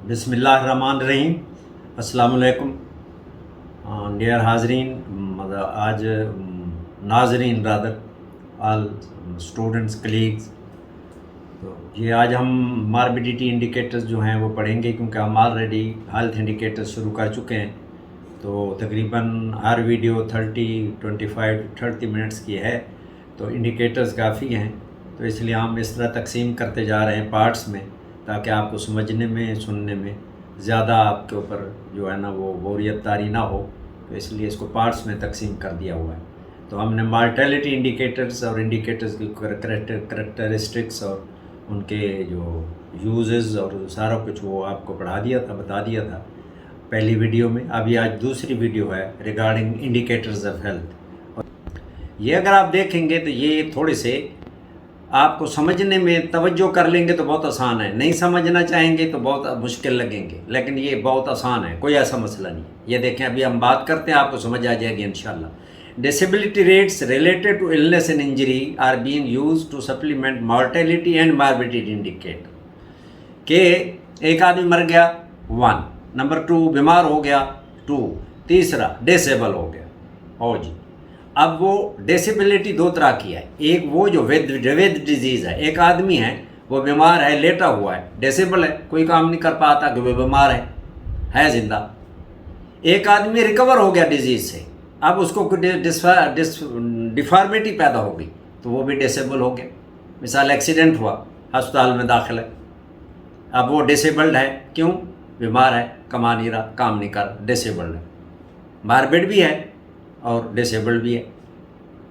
बिस्मिल्लाहिर्रहमानिर्रहीम। अस्सलाम वालेकुम डियर हाजरीन, मतलब आज नाजरीन रादर आल स्टूडेंट्स कलीग्स। तो ये आज हम मार्बिडिटी इंडिकेटर्स जो हैं वो पढ़ेंगे, क्योंकि हम ऑलरेडी हेल्थ इंडिकेटर्स शुरू कर चुके हैं। तो तकरीबन हर वीडियो 25 to 30 मिनट्स की है, तो इंडिकेटर्स काफ़ी हैं। तो इसलिए हम इस तरह तकसीम करते जा रहे हैं पार्ट्स में, ताकि आपको समझने में सुनने में ज़्यादा आपके ऊपर जो है ना वो बोरियत तारी ना हो। तो इसलिए इसको पार्ट्स में तकसीम कर दिया हुआ है। तो हमने मार्टेलिटी इंडिकेटर्स और इंडिकेटर्स की करैक्टरिस्टिक्स और उनके जो यूजेस और सारा कुछ वो आपको पढ़ा दिया था, बता दिया था पहली वीडियो में। अभी आज दूसरी वीडियो है रिगार्डिंग इंडिकेटर्स ऑफ हेल्थ। और ये अगर आप देखेंगे तो ये थोड़े से आपको समझने में तवज्जो कर लेंगे तो बहुत आसान है, नहीं समझना चाहेंगे तो बहुत मुश्किल लगेंगे, लेकिन ये बहुत आसान है, कोई ऐसा मसला नहीं। ये देखें, अभी हम बात करते हैं, आपको समझ आ जाएगी इंशाल्लाह। Disability rates related to illness and injury are being used to supplement mortality and morbidity indicator. के एक आदमी मर गया 1, नंबर 2 बीमार हो गया 2, तीसरा डिसेबल हो गया। ओ जी, अब वो डिसेबिलिटी दो तरह की है। एक वो जो विद डिजीज़ है, एक आदमी है वो बीमार है, लेटा हुआ है, डिसेबल है, कोई काम नहीं कर पाता कि वो बीमार है जिंदा। एक आदमी रिकवर हो गया डिजीज़ से, अब उसको डिफॉर्मिटी पैदा हो गई तो वो भी डिसेबल हो गया। मिसाल एक्सीडेंट हुआ, अस्पताल में दाखिल है, अब वो डिसेबल्ड है। क्यों? बीमार है, कमा नहीं रहा, काम नहीं कर, डिसेबल्ड है। मार्बिड भी है और डिसेबल्ड भी है।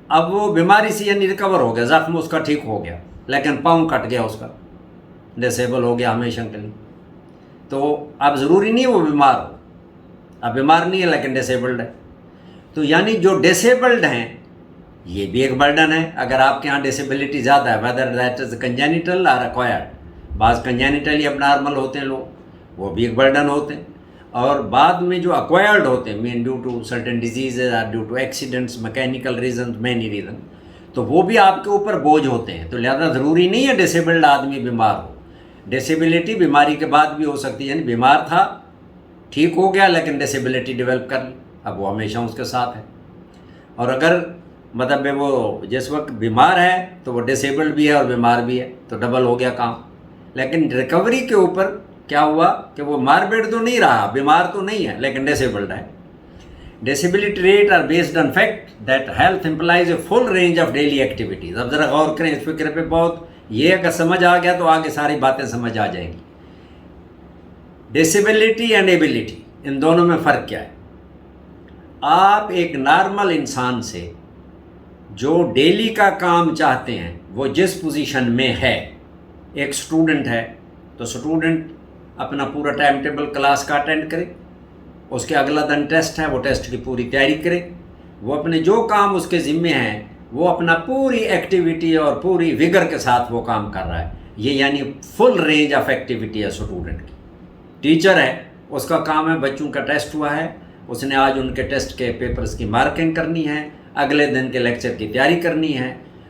अब वो बीमारी से यानी रिकवर हो गया, ज़ख्म उसका ठीक हो गया, लेकिन पाँव कट गया उसका, डिसेबल हो गया हमेशा के लिए। तो अब ज़रूरी नहीं है वो बीमार हो, अब बीमार नहीं है लेकिन डिसेबल्ड है। तो यानी जो डिसेबल्ड हैं ये भी एक बर्डन है। अगर आपके यहाँ डिसेबिलिटी ज़्यादा है, वेदर दैट इज़ कंजेनिटल और एक्वायर्ड, बाज़ कंजेनिटली अब नॉर्मल होते हैं लोग, वो भी एक बर्डन होते हैं। और बाद में जो एक्वायर्ड होते हैं, mean due to certain diseases or due to accidents, mechanical reason, many reason, तो वो भी आपके ऊपर बोझ होते हैं। तो लिहाजा ज़रूरी नहीं है डिसेबल्ड आदमी बीमार हो। डिसेबिलिटी बीमारी के बाद भी हो सकती है, यानी बीमार था, ठीक हो गया, लेकिन डिसेबिलिटी डेवलप कर ली, अब वो हमेशा उसके साथ है। और अगर मतलब वो जिस वक्त बीमार है तो वो डिसेबल्ड भी है और बीमार भी है, तो डबल हो गया काम। लेकिन रिकवरी के ऊपर क्या हुआ कि वो मार्बिड तो नहीं रहा, बीमार तो नहीं है, लेकिन डिसेबल्ड है। Disability rate are based on fact that health implies a full range of daily activities. अब ज़रा गौर करें इस फिक्र पे बहुत, ये अगर समझ आ गया तो आगे सारी बातें समझ आ जाएंगी। डिसेबिलिटी एंड एबिलिटी, इन दोनों में फ़र्क क्या है? आप एक नॉर्मल इंसान से जो डेली का काम चाहते हैं वो जिस पोजीशन में है, एक स्टूडेंट है तो स्टूडेंट अपना पूरा टाइम टेबल क्लास का अटेंड करे, उसके अगला दिन टेस्ट है, वो टेस्ट की पूरी तैयारी करे, वो अपने जो काम उसके ज़िम्मे हैं वो अपना पूरी एक्टिविटी और पूरी विगर के साथ वो काम कर रहा है। ये यानी फुल रेंज ऑफ एक्टिविटी है स्टूडेंट की। टीचर है, उसका काम है बच्चों का टेस्ट हुआ है, उसने आज उनके टेस्ट के पेपर्स की मार्किंग करनी है, अगले दिन के लेक्चर की तैयारी करनी है।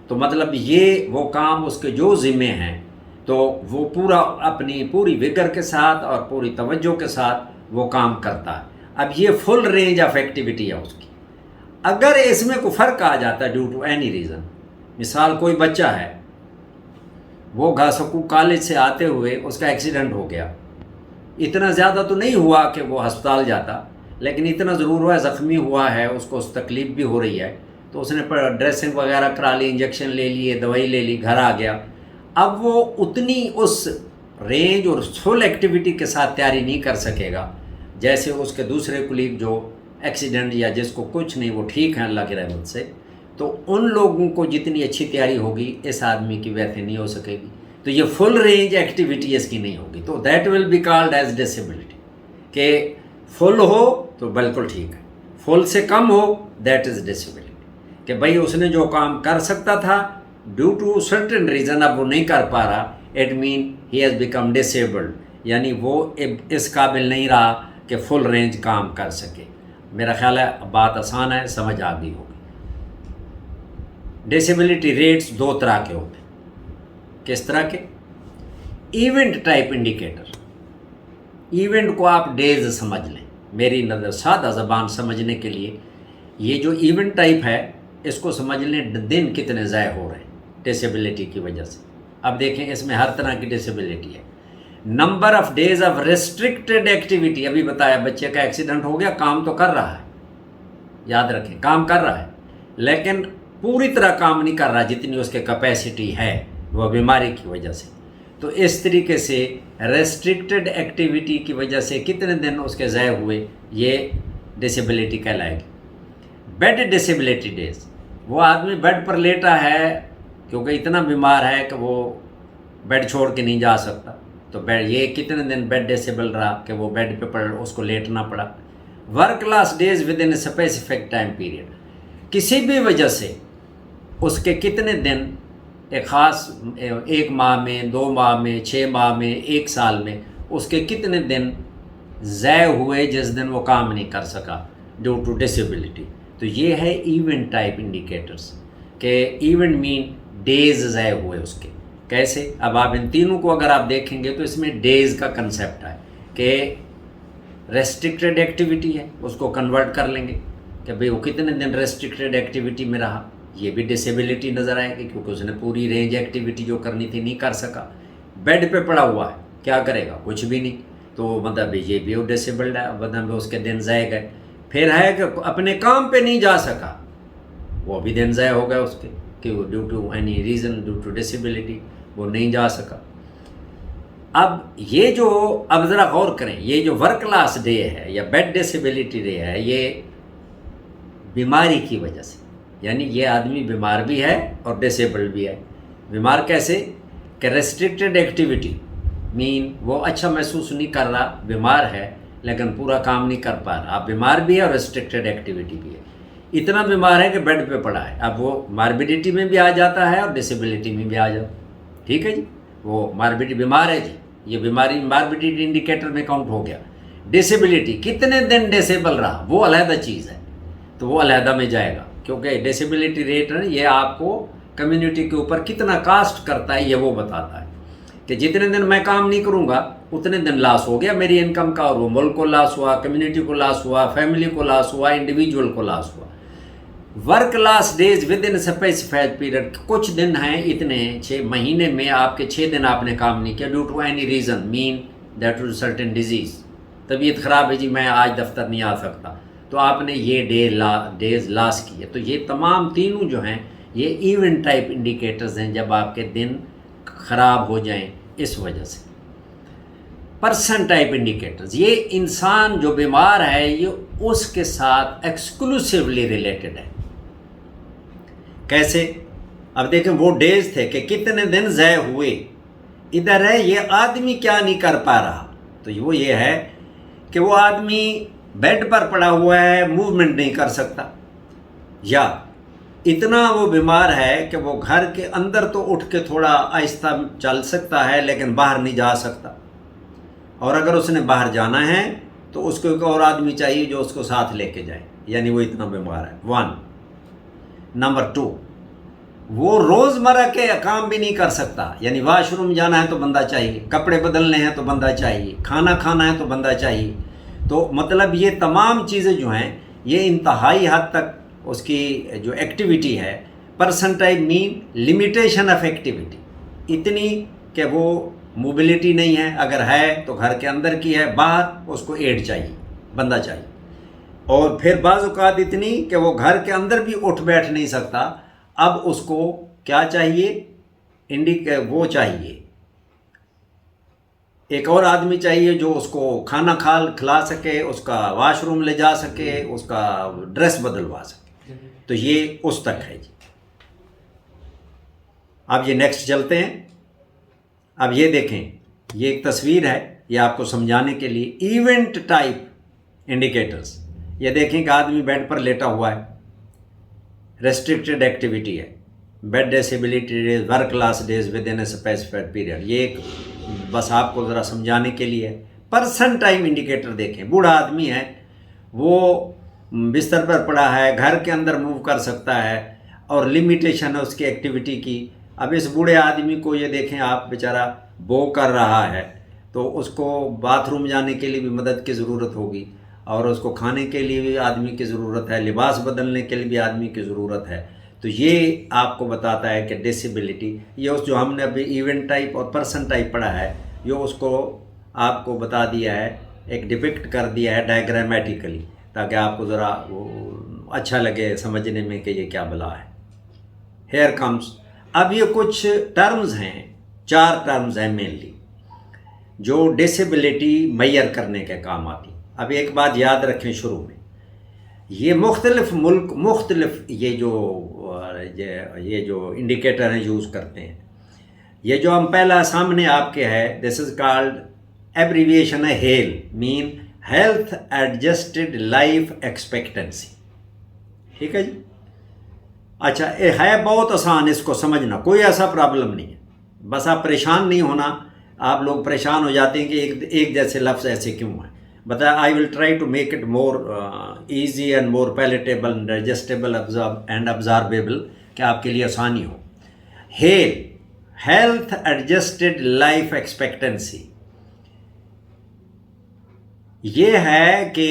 तो मतलब ये वो काम उसके जो ज़िम्मे हैं, तो वो पूरा अपनी पूरी विगर के साथ और पूरी तवज्जो के साथ वो काम करता है। अब ये फुल रेंज ऑफ एक्टिविटी है उसकी। अगर इसमें कोई फ़र्क आ जाता है ड्यू टू एनी रीज़न, मिसाल कोई बच्चा है वो घासकू कॉलेज से आते हुए उसका एक्सीडेंट हो गया, इतना ज़्यादा तो नहीं हुआ कि वो अस्पताल जाता, लेकिन इतना ज़रूर हुआ, ज़ख्मी हुआ है, उसको उस तकलीफ़ भी हो रही है, तो उसने ड्रेसिंग वगैरह करा ली, इंजेक्शन ले लिए, दवाई ले ली, घर आ गया। अब वो उतनी उस रेंज और फुल एक्टिविटी के साथ तैयारी नहीं कर सकेगा जैसे उसके दूसरे कुलीग जो एक्सीडेंट या जिसको कुछ नहीं, वो ठीक है अल्लाह की रहमत से। तो उन लोगों को जितनी अच्छी तैयारी होगी इस आदमी की वैसे नहीं हो सकेगी। तो ये फुल रेंज एक्टिविटी इसकी नहीं होगी, तो that will be called as disability. कि फुल हो तो बिल्कुल ठीक है, फुल से कम हो दैट इज़ डिसेबिलिटी। कि भाई उसने जो काम कर सकता था ड्यू टू सर्टेन रीज़न अब वो नहीं कर पा रहा, it mean he has become disabled, यानी वो इस काबिल नहीं रहा कि फुल रेंज काम कर सके। मेरा ख्याल है बात आसान है, समझ आ गई होगी। डिसेबिलिटी रेट्स दो तरह के होते हैं। किस तरह के? इवेंट टाइप इंडिकेटर, इवेंट को आप डेज समझ लें। मेरी नज़र सादा ज़बान समझने के लिए ये जो इवेंट टाइप है इसको समझ लें, दिन कितने ज़ाय हो रहे हैं डिसेबिलिटी की वजह से। अब देखें इसमें हर तरह की डिसेबिलिटी है। Number of days of restricted activity, अभी बताया बच्चे का एक्सीडेंट हो गया, काम तो कर रहा है, याद रखें काम कर रहा है, लेकिन पूरी तरह काम नहीं कर रहा जितनी उसके कैपेसिटी है, वह बीमारी की वजह से। तो इस तरीके से रेस्ट्रिक्टेड एक्टिविटी की वजह से कितने दिन उसके ज़ाय हुए, ये डिसेबिलिटी कहलाएगी। बेड डिसेबिलिटी डेज, वो आदमी बेड पर लेटा है क्योंकि इतना बीमार है कि वो बेड छोड़ के नहीं जा सकता, तो बेड, ये कितने दिन बेड डिसेबल रहा कि वो बेड पे पड़ उसको लेटना पड़ा। Work loss days with in specific time period, किसी भी वजह से उसके कितने दिन, एक ख़ास 1 माह में, 2 माह में, 6 माह में, 1 साल में उसके कितने दिन ज़ाय हुए जिस दिन वो काम नहीं कर सका ड्यू टू डिसेबिलिटी। तो ये है इवेंट टाइप इंडिकेटर्स के इवेंट मीन डेज ज़ाय हुए उसके। कैसे, अब आप इन तीनों को अगर आप देखेंगे तो इसमें डेज का कंसेप्ट है कि रेस्ट्रिक्टेड एक्टिविटी है उसको कन्वर्ट कर लेंगे कि भाई वो कितने दिन रेस्ट्रिक्टेड एक्टिविटी में रहा, ये भी डिसेबिलिटी नज़र आएगी क्योंकि उसने पूरी रेंज एक्टिविटी जो करनी थी नहीं कर सका। बेड पे पड़ा हुआ है, क्या करेगा, कुछ भी नहीं, तो मतलब ये भी वो डिसेबल्ड है, मतलब उसके दिन ज़ाय गए। फिर है कि अपने काम पे नहीं जा सका, वो भी दिन ज़ाय हो गया उसके कि वो due to any reason, due to disability वो नहीं जा सका। अब ये जो, अब ज़रा गौर करें, ये जो वर्क लॉस डे है या बेड डिसेबिलिटी डे है, ये बीमारी की वजह से, यानी ये आदमी बीमार भी है और डिसेबल्ड भी है। बीमार कैसे कि रेस्ट्रिक्टेड एक्टिविटी मीन वो अच्छा महसूस नहीं कर रहा, बीमार है लेकिन पूरा काम नहीं कर पा रहा, आप बीमार भी है और रेस्ट्रिक्टेड एक्टिविटी भी है। इतना बीमार है कि बेड पे पड़ा है, अब वो मार्बिडिटी में भी आ जाता है और डिसेबिलिटी में भी आ जाता है। ठीक है जी, वो मार्बिडिटी बीमार है जी, ये बीमारी मार्बिडिटी इंडिकेटर में काउंट हो गया। डिसेबिलिटी कितने दिन डिसेबल रहा वो अलहदा चीज़ है, तो वो अलहदा में जाएगा क्योंकि डिसेबिलिटी रेट है ये आपको कम्युनिटी के ऊपर कितना कास्ट करता है ये वो बताता है कि जितने दिन मैं काम नहीं करूँगा उतने दिन लॉस हो गया मेरी इनकम का, और वो मुल्क को लॉस हुआ, कम्युनिटी को लॉस हुआ, फैमिली को लॉस हुआ, इंडिविजुअल को लॉस हुआ। Work loss days with in specified period, कुछ दिन हैं इतने 6 महीने में आपके 6 दिन आपने काम नहीं किया due to any reason mean that to certain disease, तबीयत ख़राब है जी मैं आज दफ्तर नहीं आ सकता, तो आपने ये डेज लॉस किए। तो ये तमाम तीनों जो हैं ये इवेंट टाइप इंडिकेटर्स हैं जब आपके दिन ख़राब हो जाएं इस वजह से। पर्सन टाइप इंडिकेटर्स, ये इंसान जो बीमार है ये उसके साथ एक्सक्लूसिवली रिलेटेड है। कैसे, अब देखें वो डेज थे कि कितने दिन ज़ाय हुए, इधर है ये आदमी क्या नहीं कर पा रहा, तो वो ये है कि वो आदमी बेड पर पड़ा हुआ है, मूवमेंट नहीं कर सकता, या इतना वो बीमार है कि वो घर के अंदर तो उठ के थोड़ा आहिस्ता चल सकता है लेकिन बाहर नहीं जा सकता, और अगर उसने बाहर जाना है तो उसको एक और आदमी चाहिए जो उसको साथ लेके जाए, यानी वो इतना बीमार है। 1 नंबर 2, वो रोज़मर्रा के काम भी नहीं कर सकता, यानी वाशरूम जाना है तो बंदा चाहिए, कपड़े बदलने हैं तो बंदा चाहिए, खाना खाना है तो बंदा चाहिए। तो मतलब ये तमाम चीज़ें जो हैं ये इंतहाई हद तक उसकी जो एक्टिविटी है, person type mean limitation of activity, इतनी कि वो मोबिलिटी नहीं है, अगर है तो घर के अंदर की है, बाहर उसको एड चाहिए, बंदा चाहिए, और फिर बाज़ औक़ात इतनी कि वो घर के अंदर भी उठ बैठ नहीं सकता, अब उसको क्या चाहिए, वो चाहिए, एक और आदमी चाहिए जो उसको खाना खिला सके, उसका वाशरूम ले जा सके, उसका ड्रेस बदलवा सके, तो ये उस तक है जी। अब ये नेक्स्ट चलते हैं। अब ये देखें, ये एक तस्वीर है, ये आपको समझाने के लिए इवेंट टाइप इंडिकेटर्स। ये देखें कि आदमी बेड पर लेटा हुआ है, रेस्ट्रिक्टेड एक्टिविटी है, bed disability days, work loss days with in a specified period, ये एक बस आपको ज़रा समझाने के लिए। पर्सन टाइम इंडिकेटर देखें, बूढ़ा आदमी है, वो बिस्तर पर पड़ा है, घर के अंदर मूव कर सकता है और लिमिटेशन है उसकी एक्टिविटी की। अब इस बूढ़े आदमी को ये देखें आप, बेचारा बो कर रहा है, तो उसको बाथरूम जाने के लिए भी मदद की ज़रूरत होगी, और उसको खाने के लिए भी आदमी की ज़रूरत है, लिबास बदलने के लिए भी आदमी की ज़रूरत है। तो ये आपको बताता है कि डिसेबिलिटी, ये उस जो हमने अभी इवेंट टाइप और पर्सन टाइप पढ़ा है, ये उसको आपको बता दिया है, एक डिपिक्ट कर दिया है डायग्रामेटिकली, ताकि आपको ज़रा अच्छा लगे समझने में कि ये क्या बला है। हेयर कम्स, अब ये कुछ टर्म्स हैं, 4 टर्म्स हैं मेनली, जो डिसेबिलिटी मैयर करने के काम आती। अब एक बात याद रखें शुरू में, ये मुख्तलिफ मुल्क मुख्तलिफ ये जो इंडिकेटर हैं यूज़ करते हैं। ये जो हम पहला सामने आपके है, दिस इज़ कॉल्ड एब्रीविएशन है hello, mean health adjusted life expectancy. ठीक है जी। अच्छा, ये है बहुत आसान, इसको समझना कोई ऐसा प्रॉब्लम नहीं है, बस आप परेशान नहीं होना। आप लोग परेशान हो जाते हैं कि एक जैसे लफ्ज़ ऐसे क्यों हैं। बता, I will try to make it more easy and more palatable, digestible and observable, कि आपके लिए आसानी हो। हेल, हेल्थ एडजस्टेड लाइफ एक्सपेक्टेंसी, ये है कि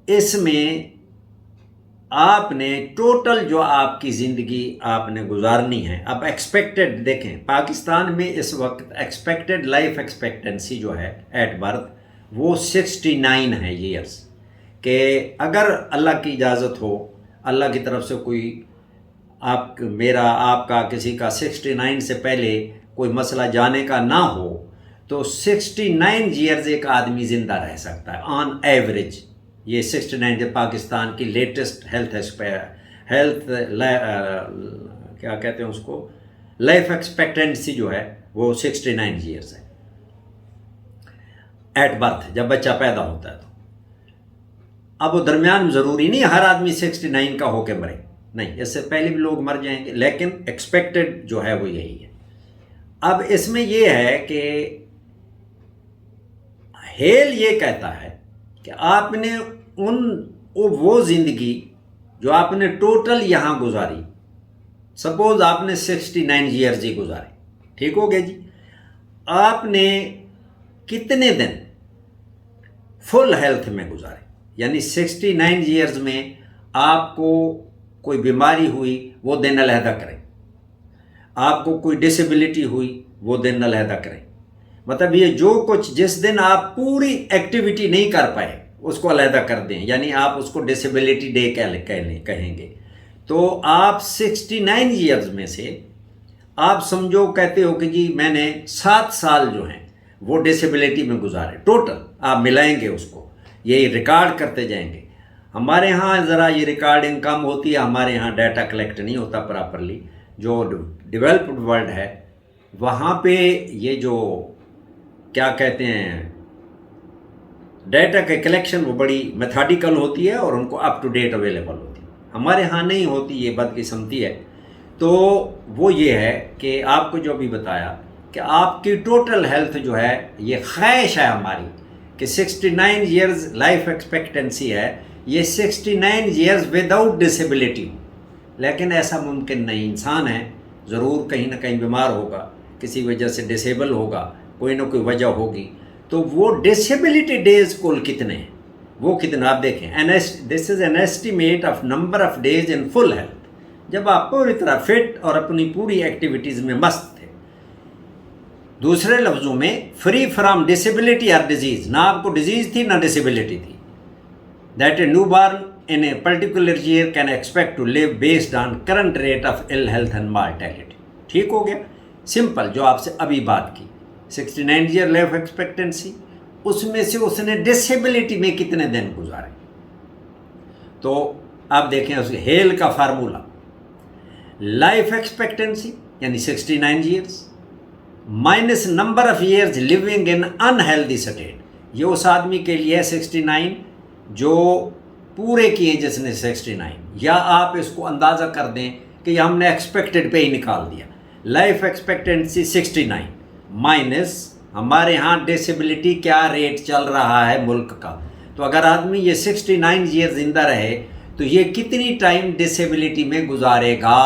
इसमें आपने टोटल जो आपकी ज़िंदगी आपने गुजारनी है। अब एक्सपेक्टेड देखें, पाकिस्तान में इस वक्त एक्सपेक्टेड लाइफ एक्सपेक्टेंसी जो है एट बर्थ वो 69 है ईयर्स, कि अगर अल्लाह की इजाज़त हो, अल्लाह की तरफ से कोई मेरा आपका किसी का 69 से पहले कोई मसला जाने का ना हो, तो 69 ईयर्स एक आदमी ज़िंदा रह सकता है ऑन एवरेज। ये 69 जो पाकिस्तान की लेटेस्ट हेल्थ क्या कहते हैं उसको, लाइफ एक्सपेक्टेंसी जो है वो 69 ईयर्स है एट बर्थ, जब बच्चा पैदा होता है। तो अब वो दरमियान ज़रूरी नहीं हर आदमी 69 का होके मरे, नहीं, इससे पहले भी लोग मर जाएंगे, लेकिन एक्सपेक्टेड जो है वो यही है। अब इसमें ये है कि हेल ये कहता है कि आपने वो ज़िंदगी जो आपने टोटल यहाँ गुजारी, सपोज आपने 69 ईयर्स ही गुजारे, ठीक हो गया जी, आपने कितने दिन फुल हेल्थ में गुजारे, यानी 69 ईयर्स में आपको कोई बीमारी हुई वो दिन अलहदा करें, आपको कोई डिसेबिलिटी हुई वो दिन अलहदा करें। मतलब ये जो कुछ जिस दिन आप पूरी एक्टिविटी नहीं कर पाए उसको अलहदा कर दें, यानी आप उसको डिसेबिलिटी डे कहेंगे। तो आप 69 ईयर्स में से आप समझो कहते हो कि जी मैंने 7 साल जो हैं वो डिसेबिलिटी में गुजारे टोटल, आप मिलाएंगे उसको, ये रिकॉर्ड करते जाएंगे। हमारे यहाँ ज़रा ये रिकॉर्डिंग कम होती है, हमारे यहाँ डाटा कलेक्ट नहीं होता प्रॉपरली। जो डेवलप्ड वर्ल्ड है वहाँ पे ये जो क्या कहते हैं डाटा के कलेक्शन वो बड़ी मेथडिकल होती है और उनको अप टू डेट अवेलेबल होती है, हमारे यहाँ नहीं होती, ये बदकिस्मती है। तो वो ये है कि आपको जो भी बताया कि आपकी टोटल हेल्थ जो है, ये ख्वाहिश है हमारी कि 69 ईयर्स लाइफ एक्सपेक्टेंसी है, ये 69 ईयर्स विदाउट डिसेबिलिटी, लेकिन ऐसा मुमकिन नहीं। इंसान है, ज़रूर कहीं ना कहीं बीमार होगा, किसी वजह से डिसेबल होगा, कोई ना कोई वजह होगी, तो वो डिसेबिलिटी डेज कुल कितने हैं, वो कितना आप देखें। This is an estimate of number of days in full health, जब आप पूरी तरह फिट और अपनी पूरी एक्टिविटीज़ में मस्त थे। दूसरे लफ्ज़ों में फ्री फ्रॉम डिसेबिलिटी और डिजीज़, ना आपको डिजीज़ थी ना डिसेबिलिटी थी। That a new born in a particular year can expect to live based on current rate of ill health and mortality। ठीक हो गया, सिंपल, जो आपसे अभी बात की 69 ईयर लाइफ एक्सपेक्टेंसी, उसमें से उसने डिसेबिलिटी में कितने दिन गुजारे। तो आप देखें उस हेल का फार्मूला, लाइफ एक्सपेक्टेंसी यानी 69 years minus number of years living in unhealthy state, ये उस आदमी के लिए है 69 जो पूरे किए जिसने 69, या आप इसको अंदाज़ा कर दें कि हमने एक्सपेक्टेड पे ही निकाल दिया। लाइफ एक्सपेक्टेंसी 69 माइनस हमारे यहाँ डिसेबिलिटी क्या रेट चल रहा है मुल्क का, तो अगर आदमी ये 69 ईयर ज़िंदा रहे तो ये कितनी टाइम डिसेबिलिटी में गुजारेगा,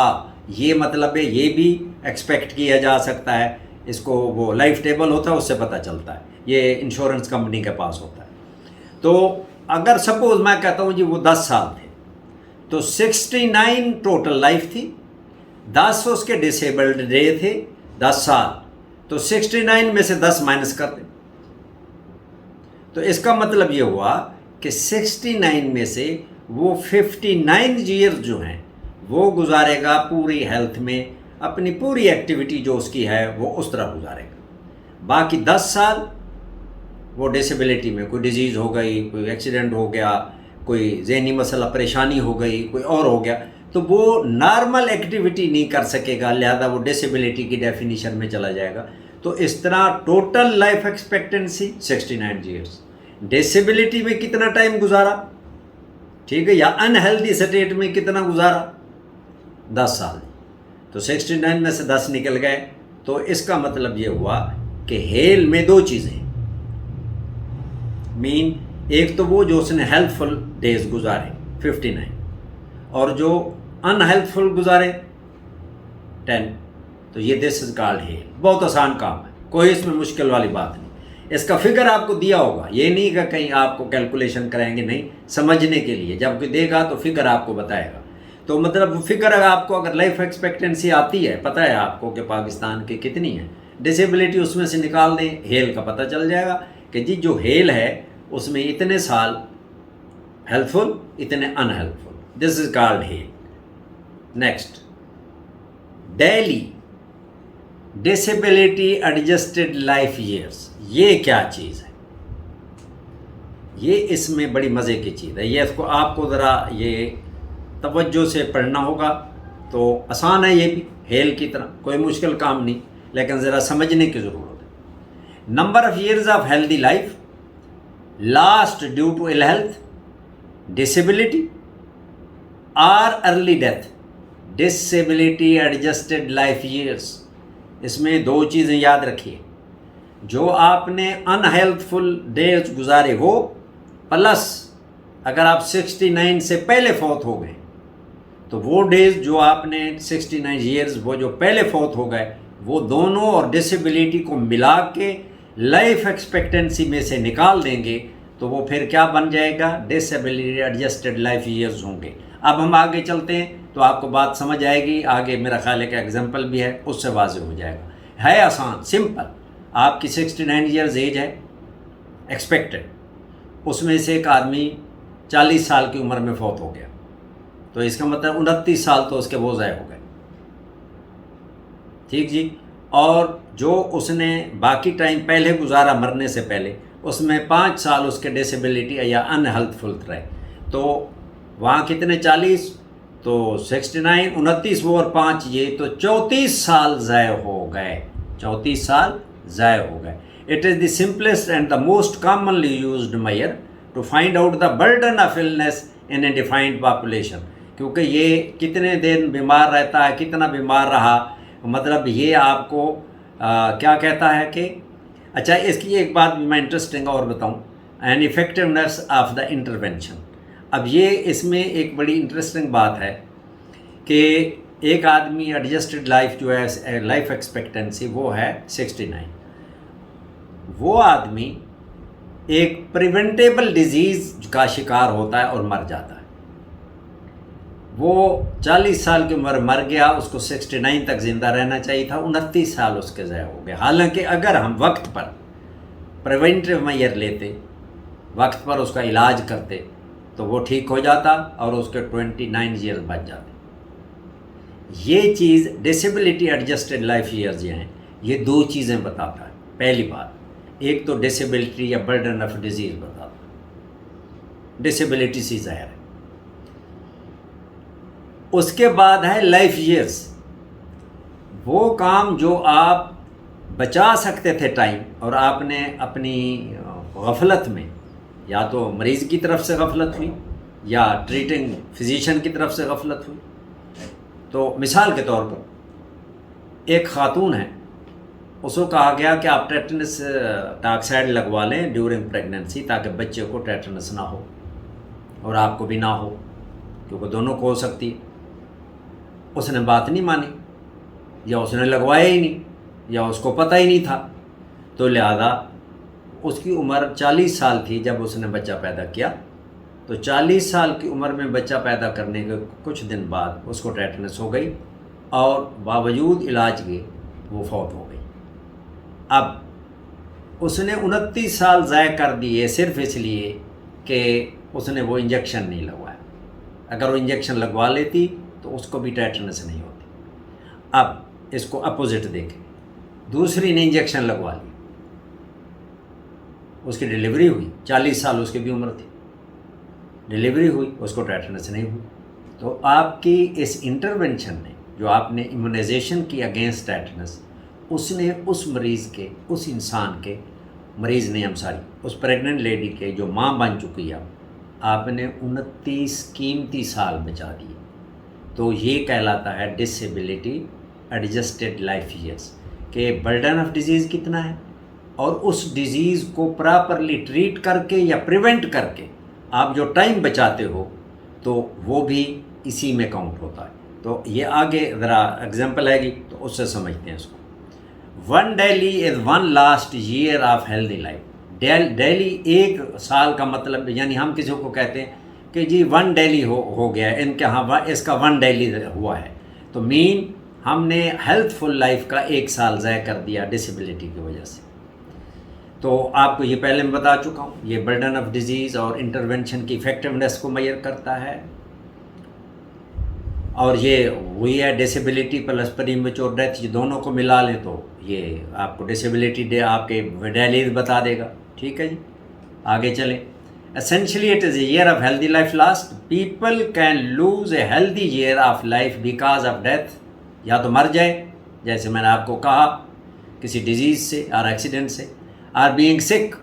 ये मतलब है ये भी एक्सपेक्ट किया जा सकता है। इसको वो लाइफ टेबल होता है उससे पता चलता है ये इंश्योरेंस कंपनी के पास होता है। तो अगर सपोज मैं कहता हूँ जी वो 10 साल थे, तो 69 टोटल लाइफ थी, 10 उसके डिसेबल्ड डे थे, 10 साल, तो 69 में से 10 माइनस कर दें। तो इसका मतलब ये हुआ कि 69 में से वो 59 ईयर जो हैं वो गुजारेगा पूरी हेल्थ में, अपनी पूरी एक्टिविटी जो उसकी है वो उस तरह गुजारेगा। बाकी 10 साल वो डिसेबिलिटी में, कोई डिजीज़ हो गई, कोई एक्सीडेंट हो गया, कोई जहनी मसला परेशानी हो गई, कोई और हो गया, तो वो नॉर्मल एक्टिविटी नहीं कर सकेगा, लिहाजा वो डिसेबिलिटी की डेफिनेशन में चला जाएगा। तो इस तरह total life expectancy 69 years, disability में कितना टाइम गुजारा, ठीक है, या अनहेल्दी स्टेट में कितना गुजारा, 10 साल। तो 69 में से 10 निकल गए। तो इसका मतलब ये हुआ कि हेल में दो चीज़ें मीन, एक तो वो जो उसने हेल्पफुल डेज गुजारे 59, और जो अनहेल्पफुल गुजारे 10। तो ये दिस इज कॉल्ड हेल। बहुत आसान काम है, कोई इसमें मुश्किल वाली बात नहीं। इसका फिगर आपको दिया होगा, ये नहीं कि कहीं आपको कैलकुलेशन कराएंगे, नहीं, समझने के लिए जब कोई देगा तो फिगर आपको बताएगा। तो मतलब फिगर आपको अगर लाइफ एक्सपेक्टेंसी आती है, पता है आपको कि पाकिस्तान की कितनी है, डिसेबिलिटी उसमें से निकाल दें, हेल का पता चल जाएगा कि जी जो हेल है उसमें इतने साल हेल्पफुल, इतने unhelpful, this is called hello. Next, daily disability adjusted life years, ये क्या चीज़ है? ये इसमें बड़ी मज़े की चीज़ है। ये इसको आपको ज़रा ये तवज्जो से पढ़ना होगा, तो आसान है ये भी, हेल की तरह कोई मुश्किल काम नहीं, लेकिन ज़रा समझने की ज़रूरत है। Number of years of healthy life lost due to ill health, disability और early death, disability adjusted life years. इसमें दो चीज़ें याद रखिए, जो आपने अनहेल्थफुल डेज गुजारे वो, प्लस अगर आप 69 से पहले फौत हो गए तो वो डेज जो आपने 69 ईयर्स वो जो पहले फौत हो गए, वो दोनों और डिसेबिलिटी को मिला के लाइफ एक्सपेक्टेंसी में से निकाल देंगे, तो वो फिर क्या बन जाएगा, डिसेबिलिटी एडजस्टेड लाइफ ईयर्स होंगे। अब हम आगे चलते हैं तो आपको बात समझ आएगी, आगे मेरा ख्याल है कि एग्जाम्पल भी है, उससे वाज़ेह हो जाएगा। है आसान, सिंपल। आपकी 69 ईयर्स एज है एक्सपेक्टेड, उसमें से एक आदमी 40 साल की उम्र में फौत हो गया, तो इसका मतलब 29 साल तो उसके वो ज़ाय हो गए, ठीक जी। और जो उसने बाकी टाइम पहले गुजारा मरने से पहले, उसमें 5 साल उसके डिसेबिलिटी या अनहेल्थफुल रहे, तो वहाँ कितने 40, तो 69, 29 वो और 5 ये, तो 34 साल ज़ाय हो गए, 34 साल ज़ाय हो गए। It is the simplest and the most commonly used measure to find out the burden of illness in a defined population, क्योंकि ये कितने दिन बीमार रहता है, कितना बीमार रहा, मतलब ये आपको क्या कहता है कि, अच्छा इसकी एक बात मैं इंटरेस्टिंग और बताऊं, and effectiveness of the intervention. अब ये इसमें एक बड़ी इंटरेस्टिंग बात है कि एक आदमी एडजस्टेड लाइफ जो है, लाइफ एक्सपेक्टेंसी वो है 69, वो आदमी एक प्रिवेंटेबल डिजीज़ का शिकार होता है और मर जाता है। वो 40 साल की उम्र मर गया, उसको 69 तक ज़िंदा रहना चाहिए था, 29 साल उसके ज़ाय हो गए। हालांकि अगर हम वक्त पर प्रिवेंटिव मेजर लेते, वक्त पर उसका इलाज करते, तो वो ठीक हो जाता और उसके 29 ईयर्स बच जाते। ये चीज़ डिसेबिलिटी एडजस्टेड लाइफ ईयर्स ये हैं, ये दो चीज़ें बताता है। पहली बात, एक तो डिसेबिलिटी या बर्डन ऑफ डिजीज़ बताता है, डिसेबिलिटी सी ज़ाहिर है। उसके बाद है लाइफ ईयर्स, वो काम जो आप बचा सकते थे टाइम, और आपने अपनी गफलत में, या तो मरीज़ की तरफ से गफलत हुई या ट्रीटिंग फिजिशियन की तरफ से गफलत हुई। तो मिसाल के तौर पर एक ख़ातून है, उसको कहा गया कि आप टेटनस टॉक्साइड लगवा लें ड्यूरिंग प्रेगनेंसी, ताकि बच्चे को टेटनस ना हो और आपको भी ना हो, क्योंकि दोनों को हो सकती है। उसने बात नहीं मानी, या उसने लगवाया ही नहीं, या उसको पता ही नहीं था, तो लिहाजा उसकी उम्र 40 साल थी जब उसने बच्चा पैदा किया। तो 40 साल की उम्र में बच्चा पैदा करने के कुछ दिन बाद उसको टेटनस हो गई और बावजूद इलाज के वो फौत हो गई। अब उसने 29 साल ज़ाया कर दिए सिर्फ इसलिए कि उसने वो इंजेक्शन नहीं लगवाया। अगर वो इंजेक्शन लगवा लेती तो उसको भी टेटनस नहीं होती। अब इसको अपोजिट देखें, दूसरी ने इंजेक्शन लगवा ली, उसकी डिलीवरी हुई, 40 साल उसकी भी उम्र थी, डिलीवरी हुई, उसको टेटनस नहीं हुई। तो आपकी इस इंटरवेंशन ने, जो आपने इम्यूनाइजेशन की अगेंस्ट टेटनस, उसने उस मरीज़ के, उस इंसान के, मरीज़ ने, हम सॉरी, उस प्रेग्नेंट लेडी के जो माँ बन चुकी है, आपने 29 कीमती साल बचा दिए। तो ये कहलाता है डिसेबिलिटी एडजस्टेड लाइफ ईयर्स, कि बर्डन ऑफ डिजीज़ कितना है और उस डिज़ीज़ को प्रॉपरली ट्रीट करके या प्रिवेंट करके आप जो टाइम बचाते हो तो वो भी इसी में काउंट होता है। तो ये आगे ज़रा एग्जांपल आएगी तो उससे समझते हैं इसको। One daily is one last year of healthy life. Daily एक साल का मतलब, यानी हम किसी को कहते हैं कि जी वन डेली हो गया, इनके यहाँ इसका वन डेली हुआ है, तो मीन हमने हेल्थफुल लाइफ का एक साल ज़ाया कर दिया डिसेबिलिटी की वजह से। तो आपको ये पहले मैं बता चुका हूँ, ये बर्डन ऑफ डिजीज़ और इंटरवेंशन की इफेक्टिवनेस को मेजर करता है। और ये वही है डिसेबिलिटी प्लस प्रीमेच्योर डेथ, ये दोनों को मिला लें तो ये आपको डिसेबिलिटी डे आपके डेलीज बता देगा। ठीक है जी, आगे चलें। Essentially it is a year of healthy life last. People can lose a healthy year of life because of death. या तो मर जाए, जैसे मैंने आपको कहा, किसी डिजीज़ से और एक्सीडेंट से। आर बीइंग सिक,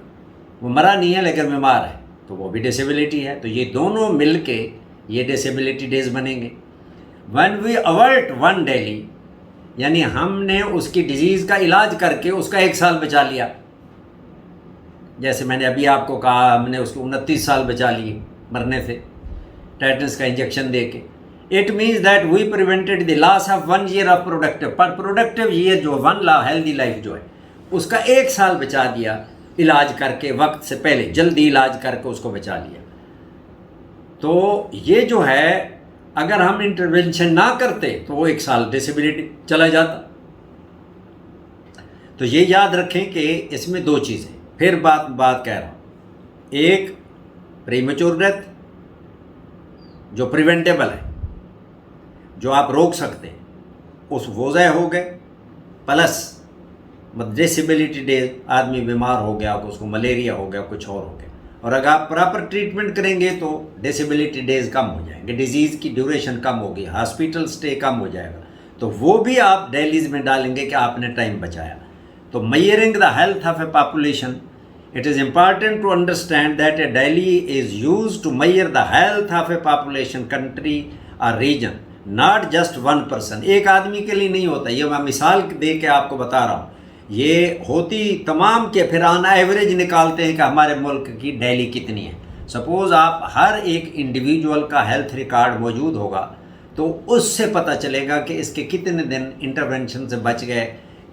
वो मरा नहीं है लेकिन बीमार है, तो वो भी डिसेबिलिटी है। तो ये दोनों मिल के ये डिसेबिलिटी डेज बनेंगे। One we averted one DALY, यानी हमने उसकी डिजीज़ का इलाज करके उसका एक साल बचा लिया। जैसे मैंने अभी आपको कहा, हमने उसको 29 साल बचा लिए मरने से टेटनस का इंजेक्शन दे के। It means that we prevented the loss of 1 year of productive, पर प्रोडक्टिव ईयर जो हेल्दी लाइफ जो है उसका एक साल बचा दिया इलाज करके, वक्त से पहले जल्दी इलाज करके उसको बचा लिया। तो ये जो है, अगर हम इंटरवेंशन ना करते तो वो एक साल डिसेबिलिटी चला जाता। तो ये याद रखें कि इसमें दो चीज़ें, फिर बात कह रहा हूँ। एक प्रीमेच्योर डेथ जो प्रिवेंटेबल है, जो आप रोक सकते हैं, उस वजह हो गए, प्लस डिसेबिलिटी डेज, आदमी बीमार हो गया, उसको मलेरिया हो गया, कुछ और हो गया, और अगर आप प्रॉपर ट्रीटमेंट करेंगे तो डिसेबिलिटी डेज कम हो जाएंगे, डिजीज़ की ड्यूरेशन कम होगी, हॉस्पिटल स्टे कम हो जाएगा। तो वो भी आप डेलीज में डालेंगे कि आपने टाइम बचाया। तो measuring the health of a population, it is important to understand that a DALY is use to measure the health of a population, country और region, not just one person. एक आदमी के लिए नहीं होता, ये मैं मिसाल दे के आपको बता रहा हूँ। ये होती तमाम के, फिर ऑन एवरेज निकालते हैं कि हमारे मुल्क की डेली कितनी है। सपोज़ आप हर एक इंडिविजुअल का हेल्थ रिकॉर्ड मौजूद होगा तो उससे पता चलेगा कि इसके कितने दिन इंटरवेंशन से बच गए,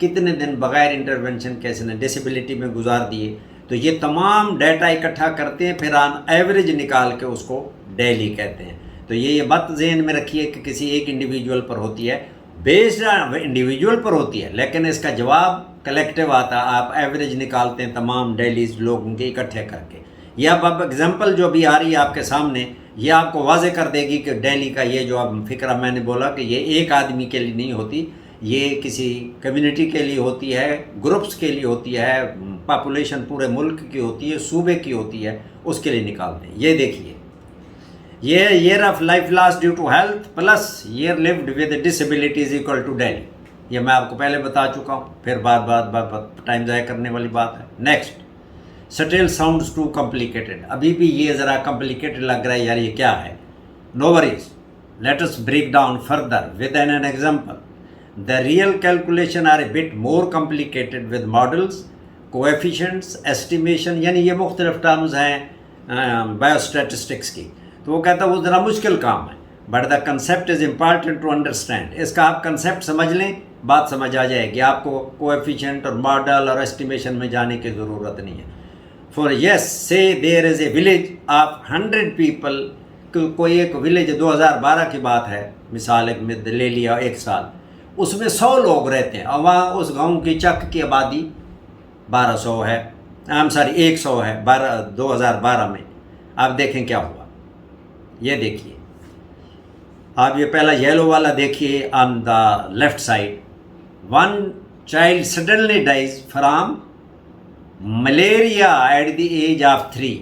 कितने दिन बग़ैर इंटरवेंशन के इसने डिसेबिलिटी में गुजार दिए। तो ये तमाम डाटा इकट्ठा करते हैं, फिर ऑन एवरेज निकाल के उसको डेली कहते हैं। तो ये बात जहन में रखिए कि किसी एक इंडिविजुअल पर होती है, बेस्ड इंडिविजुअल पर होती है, लेकिन इसका जवाब कलेक्टिव आता है। आप एवरेज निकालते हैं तमाम डेलीज लोगों के इकट्ठे करके। ये अब एग्जांपल जो भी आ रही है आपके सामने, ये आपको वाजे कर देगी कि डेली का ये जो अब फिक्रा मैंने बोला कि ये एक आदमी के लिए नहीं होती, ये किसी कम्युनिटी के लिए होती है, ग्रुप्स के लिए होती है, पॉपुलेशन पूरे मुल्क की होती है, सूबे की होती है, उसके लिए निकालते हैं। ये देखिए, ये year of life loss due to health plus year lived with disability is equal to DALY. ये मैं आपको पहले बता चुका हूँ, फिर बात टाइम ज़ाया करने वाली बात है। Next, still sounds too complicated. अभी भी ये ज़रा कॉम्प्लिकेटेड लग रहा है यार, ये क्या है? No worries, let us break down further with an example. The real calculation are a bit more complicated with models, coefficients, estimation, यानी ये मुख्तलिफ टर्म्स हैं बायोस्टैटिस्टिक्स की। तो वो कहता है वो ज़रा मुश्किल काम है, but the concept is important to understand. इसका आप कंसेप्ट समझ लें, बात समझ आ जाएगी, आपको कोएफिशिएंट और मॉडल और एस्टिमेशन में जाने की ज़रूरत नहीं है। For ease say there is a village of 100 people, कोई एक विलेज 2012 की बात है, मिसाल एक में ले लिया एक साल, उसमें 100 लोग रहते हैं और वहाँ उस गांव की चक की आबादी 1200 है, 100 है 2012 में। आप देखें क्या हुआ, ये देखिए आप, ये पहला येलो वाला देखिए on the left side, 1 child suddenly dies from malaria at the age of 3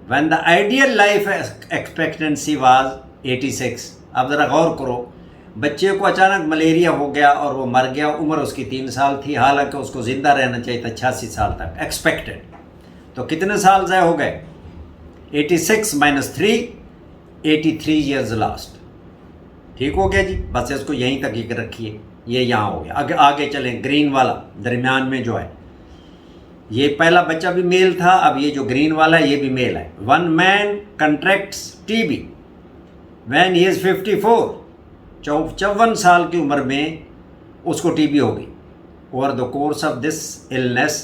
when the ideal life expectancy was 86। अब ज़रा गौर करो, बच्चे को अचानक मलेरिया हो गया और वो मर गया, उम्र उसकी 3 साल थी, हालांकि उसको ज़िंदा रहना चाहिए था 86 साल तक एक्सपेक्टेड। तो कितने साल ज़ाय हो गए? 86 - 3, 83 ईयर्स लास्ट। ठीक हो गया जी, बस इसको यहीं तक ही रखिए, ये यहाँ हो गया। आगे चलें, ग्रीन वाला दरमियान में जो है, ये पहला बच्चा भी मेल था, अब ये जो ग्रीन वाला है ये भी मेल है। 1 man contracts TB when he is 54, 54 साल की उम्र में उसको टीबी होगी। Over the course of this illness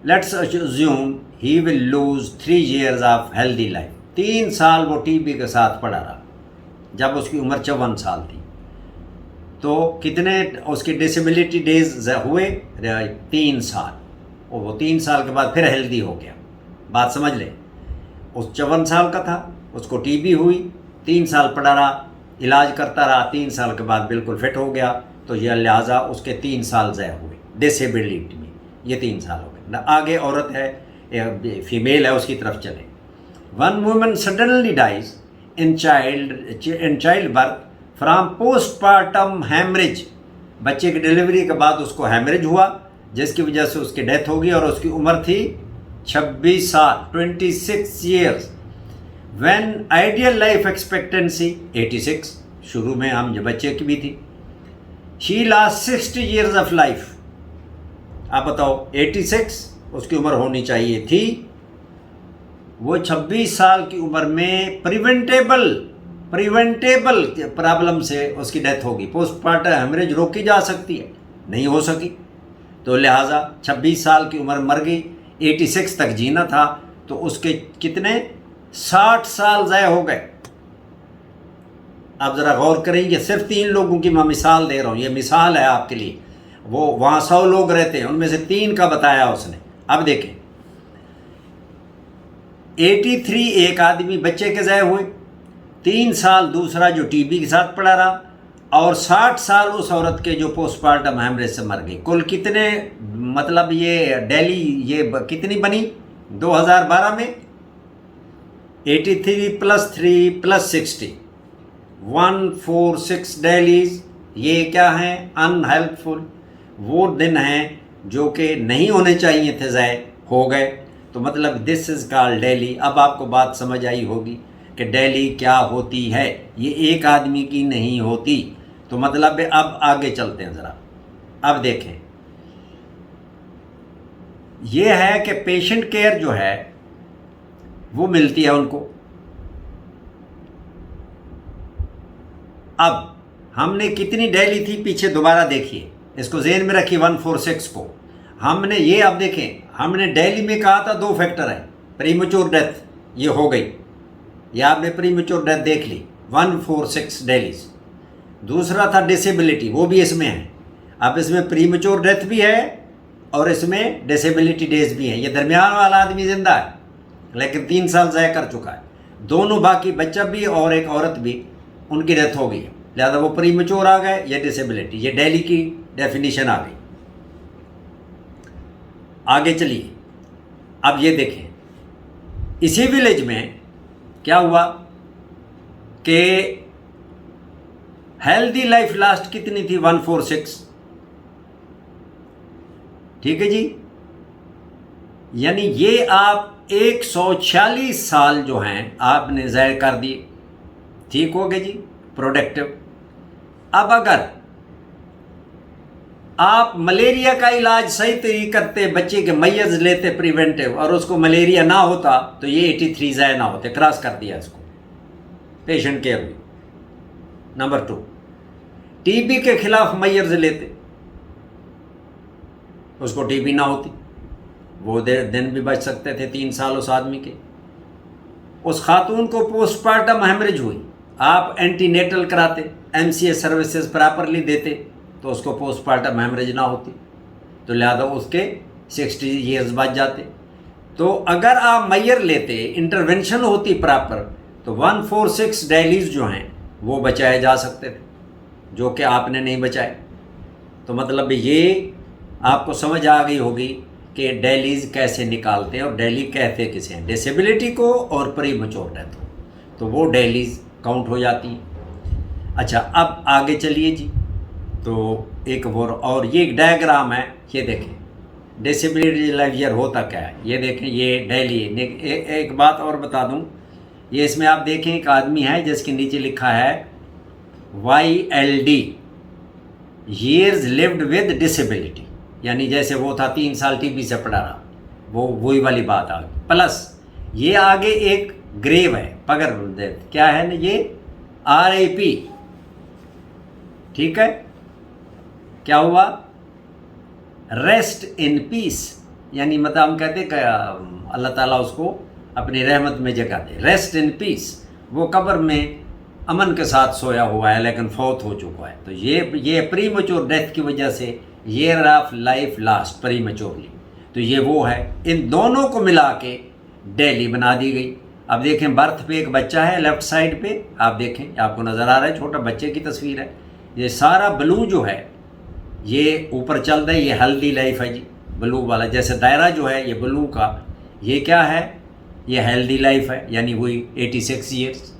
let's assume he will lose 3 years of healthy life. 3 साल वो टीबी के साथ पड़ा रहा जब उसकी उम्र 54 साल थी। तो कितने उसकी डिसेबिलिटी डेज हुए? 3 साल। और वो 3 साल के बाद फिर हेल्दी हो गया। बात समझ लें, उस 54 साल का था, उसको टीबी हुई, 3 साल पड़ा रहा, इलाज करता रहा, 3 साल के बाद बिल्कुल फिट हो गया। तो यह लिहाजा उसके 3 साल ज़ाय हुए डिसेबिलिटी में, ये 3 साल हो गए। आगे औरत है, फीमेल है, उसकी तरफ चले। 1 woman suddenly dies in child birth from postmortem haemorrhage. बच्चे की डिलीवरी के बाद उसको हैमरेज हुआ, जिसकी वजह से उसकी डेथ होगी और उसकी उम्र थी 26 साल, 26 years. When ideal life expectancy 86, शुरू में हम जो बच्चे की भी थी। She last 60 years of life. आप बताओ, 86 उसकी उम्र होनी चाहिए थी, वो 26 साल की उम्र में प्रिवेंटेबल प्रॉब्लम से उसकी डेथ होगी। पोस्टमार्टम हेमरेज रोकी जा सकती है, नहीं हो सकी, तो लिहाजा 26 साल की उम्र मर गई। 86 तक जीना था, तो उसके कितने 60 साल ज़ाय हो गए। आप ज़रा गौर करेंगे, सिर्फ 3 लोगों की मैं मिसाल दे रहा हूँ, ये मिसाल है आपके लिए। वो वहाँ 100 लोग रहते हैं, उनमें से 3 का बताया उसने। अब देखें, 83 एक आदमी बच्चे के ज़ाय हुए, 3 साल दूसरा जो टीबी के साथ पड़ा रहा, और 60 साल उस औरत के जो पोस्टमार्टम हेमरेज से मर गई। कुल कितने, मतलब ये डेली ये कितनी बनी 2012 में? 83 + 3 + 60, 146 डेलीज। ये क्या हैं? अनहेल्पफुल, वो दिन हैं जो कि नहीं होने चाहिए थे, ज़ाय हो गए। तो मतलब दिस इज़ कॉल्ड डेली। अब आपको बात समझ आई होगी कि डेली क्या होती है, ये एक आदमी की नहीं होती। तो मतलब अब आगे चलते हैं ज़रा। अब देखें, ये है कि पेशेंट केयर जो है वो मिलती है उनको। अब हमने कितनी डेली थी पीछे, दोबारा देखिए, इसको जेहन में रखिए 146 को। हमने ये, अब देखें, हमने डेली में कहा था 2 फैक्टर है, प्रीमेच्योर डेथ, ये हो गई, ये आपने प्रीमेच्योर डेथ देख ली, 146 डेलीज। दूसरा था डिसेबिलिटी, वो भी इसमें है। अब इसमें प्रीमेच्योर डेथ भी है और इसमें डिसेबिलिटी डेज भी हैं। ये दरमियान वाला आदमी ज़िंदा है लेकिन 3 साल ज़ाय कर चुका है। दोनों, बाकी बच्चा भी और एक औरत भी, उनकी डेथ हो गई है, लिहाजा वो प्रीमेच्योर आ गए, ये डिसेबिलिटी, ये डेली की डेफिनेशन आ गई। आगे चलिए, अब ये देखें, इसी विलेज में क्या हुआ कि हेल्दी लाइफ लास्ट कितनी थी? 146। ठीक है जी, यानी ये आप 146 साल जो हैं आपने ज़ाय कर दिए। ठीक हो गए जी, प्रोडक्टिव। अब अगर आप मलेरिया का इलाज सही तरीके करते, बच्चे के मैयज लेते प्रिवेंटिव, और उसको मलेरिया ना होता, तो ये 83 ज़ाय ना होते। क्रॉस कर दिया इसको, पेशेंट केयर हुई। नंबर 2, टीबी के खिलाफ मैयर्स लेते, उसको टीबी ना होती। वो दिन भी बच सकते थे 3 साल उस आदमी के। उस खातून को पोस्टमार्टम हेमरेज हुई, आप एंटीनेटल कराते, MCA सर्विसेज प्रॉपरली देते तो उसको पोस्टमार्टम हेमरेज ना होती, तो लिहाजा उसके 60 ईयर्स बच जाते। तो अगर आप मैयर लेते, इंटरवेंशन होती प्रॉपर, तो 146 डेलीज जो हैं वो बचाए जा सकते थे, जो कि आपने नहीं बचाए। तो मतलब ये आपको समझ आ गई होगी कि डेलीज कैसे निकालते हैं और डेली कहते किसे हैं, डिसेबिलिटी को और प्रीमैच्योर डेथ को, तो वो डेलीज काउंट हो जाती हैं। अच्छा, अब आगे चलिए जी। तो एक वो और ये डायग्राम है, ये देखें डिसेबिलिटी ईयर होता क्या है, ये देखें ये डेली। एक बात और बता दूं, ये इसमें आप देखें एक आदमी है जिसके नीचे लिखा है YLD, years lived with disability, यानी जैसे वो था 3 साल TB से पड़ा रहा, वो वही वाली बात आ गई। प्लस ये आगे एक ग्रेव है, पगर क्या है ना, ये RIP, ठीक है, क्या हुआ, रेस्ट इन पीस, यानी मतलब हम कहते कि अल्लाह ताला उसको अपनी रहमत में जगह दे, रेस्ट इन पीस। वो कब्र में अमन के साथ सोया हुआ है लेकिन फौत हो चुका है। तो ये प्रीमैच्योर डेथ की वजह से ईयर ऑफ लाइफ लास्ट प्रीमैच्योरली, तो ये वो है। इन दोनों को मिला के डेली बना दी गई। अब देखें बर्थ पे एक बच्चा है लेफ्ट साइड पे, आप देखें, आपको नज़र आ रहा है, छोटा बच्चे की तस्वीर है। ये सारा ब्लू जो है ये ऊपर चल रहा है, ये हेल्दी लाइफ है जी, ब्लू वाला जैसे दायरा जो है ये ब्लू का, ये क्या है, ये हेल्दी लाइफ है, यानी वही 86 ईयर्स।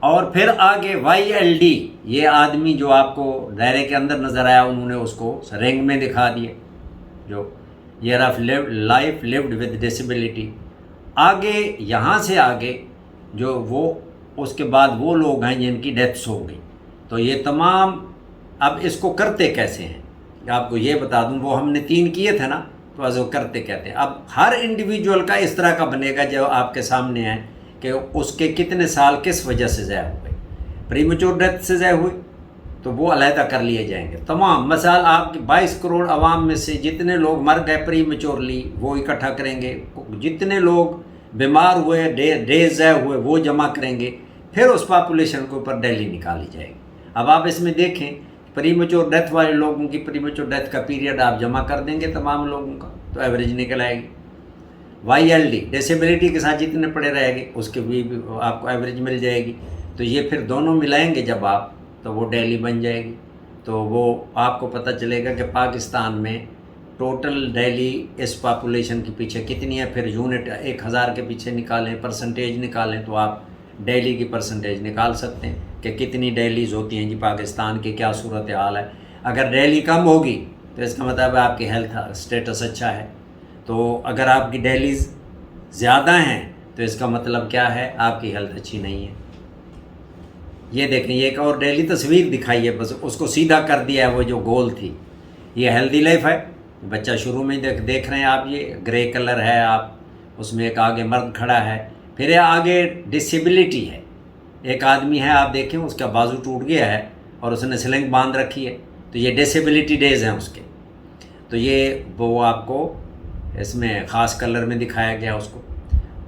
और फिर आगे YLD, ये आदमी जो आपको दायरे के अंदर नज़र आया, उन्होंने उसको रिंग में दिखा दिए, जो year of life lived with disability. आगे यहाँ से आगे जो वो उसके बाद वो लोग हैं जिनकी डेथ्स हो गई। तो ये तमाम, अब इसको करते कैसे हैं आपको ये बता दूं, वो हमने 3 किए थे ना, तो आज वो करते कहते हैं। अब हर इंडिविजुअल का इस तरह का बनेगा जो आपके सामने है कि उसके कितने साल किस वजह से ज़ाया हुए, प्रीमैच्योर डेथ से ज़ाया हुए, तो वो अलहदा कर लिए जाएंगे तमाम। मिसाल आपकी 22 करोड़ आवाम में से जितने लोग मर गए प्रीमैच्योरली वो इकट्ठा करेंगे, जितने लोग बीमार हुए, डेज ज़ाया हुए, वो जमा करेंगे, फिर उस पॉपुलेशन के ऊपर डेली निकाली जाएगी। अब आप इसमें देखें, प्रीमैच्योर डेथ वाले लोगों की प्रीमैच्योर डेथ का पीरियड आप जमा कर देंगे तमाम लोगों का, तो एवरेज निकल आएगी। YLD डिसेबिलिटी के साथ जितने पड़े रहेंगे उसके भी आपको एवरेज मिल जाएगी। तो ये फिर दोनों मिलाएंगे जब आप, तो वो डेली बन जाएगी। तो वो आपको पता चलेगा कि पाकिस्तान में टोटल डेली इस पॉपुलेशन के पीछे कितनी है। फिर यूनिट 1000 के पीछे निकालें, परसेंटेज निकालें, तो आप डेली की परसेंटेज निकाल सकते हैं कि कितनी डेलीज़ होती हैं जी पाकिस्तान की, क्या सूरत हाल है। अगर डेली कम होगी तो इसका मतलब आपकी हेल्थ स्टेटस अच्छा है, तो अगर आपकी डेलीज़ ज़्यादा हैं तो इसका मतलब क्या है, आपकी हेल्थ अच्छी नहीं है। ये देखें, ये एक और डेली तस्वीर दिखाई है, बस उसको सीधा कर दिया है वो जो गोल थी। ये हेल्दी लाइफ है, बच्चा शुरू में देख रहे हैं आप, ये ग्रे कलर है, आप उसमें एक आगे मर्द खड़ा है। फिर ये आगे डिसेबिलिटी है, एक आदमी है आप देखें उसका बाजू टूट गया है और उसने स्लिंग बांध रखी है, तो ये डिसेबिलिटी डेज हैं उसके। तो ये वो आपको इसमें ख़ास कलर में दिखाया गया उसको।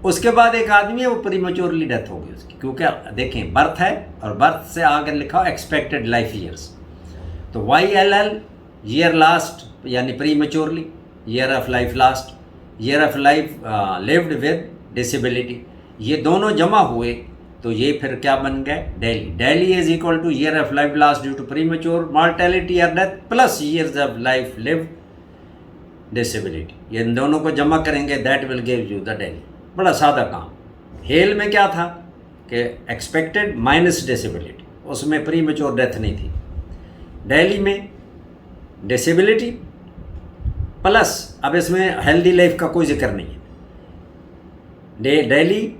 उसके बाद एक आदमी है वो प्रीमैच्योरली डेथ हो गई उसकी, क्योंकि देखें बर्थ है और बर्थ से आगे लिखा एक्सपेक्टेड लाइफ ईयर्स। तो YLL ईयर लास्ट यानी प्रीमैच्योरली, year of life last, year of life lived with disability, ये दोनों जमा हुए तो ये फिर क्या बन गए, DALY. DALY is equal to year of life lost due to premature mortality और death plus years of life lived disability, ये इन दोनों को जमा करेंगे, that will give you the DALY. बड़ा सादा काम। हेल में क्या था कि एक्सपेक्टेड माइनस डिसेबिलिटी, उसमें प्रीमैच्योर डेथ नहीं थी। डेली में डिसेबिलिटी प्लस, अब इसमें हेल्दी लाइफ का कोई जिक्र नहीं है। डेली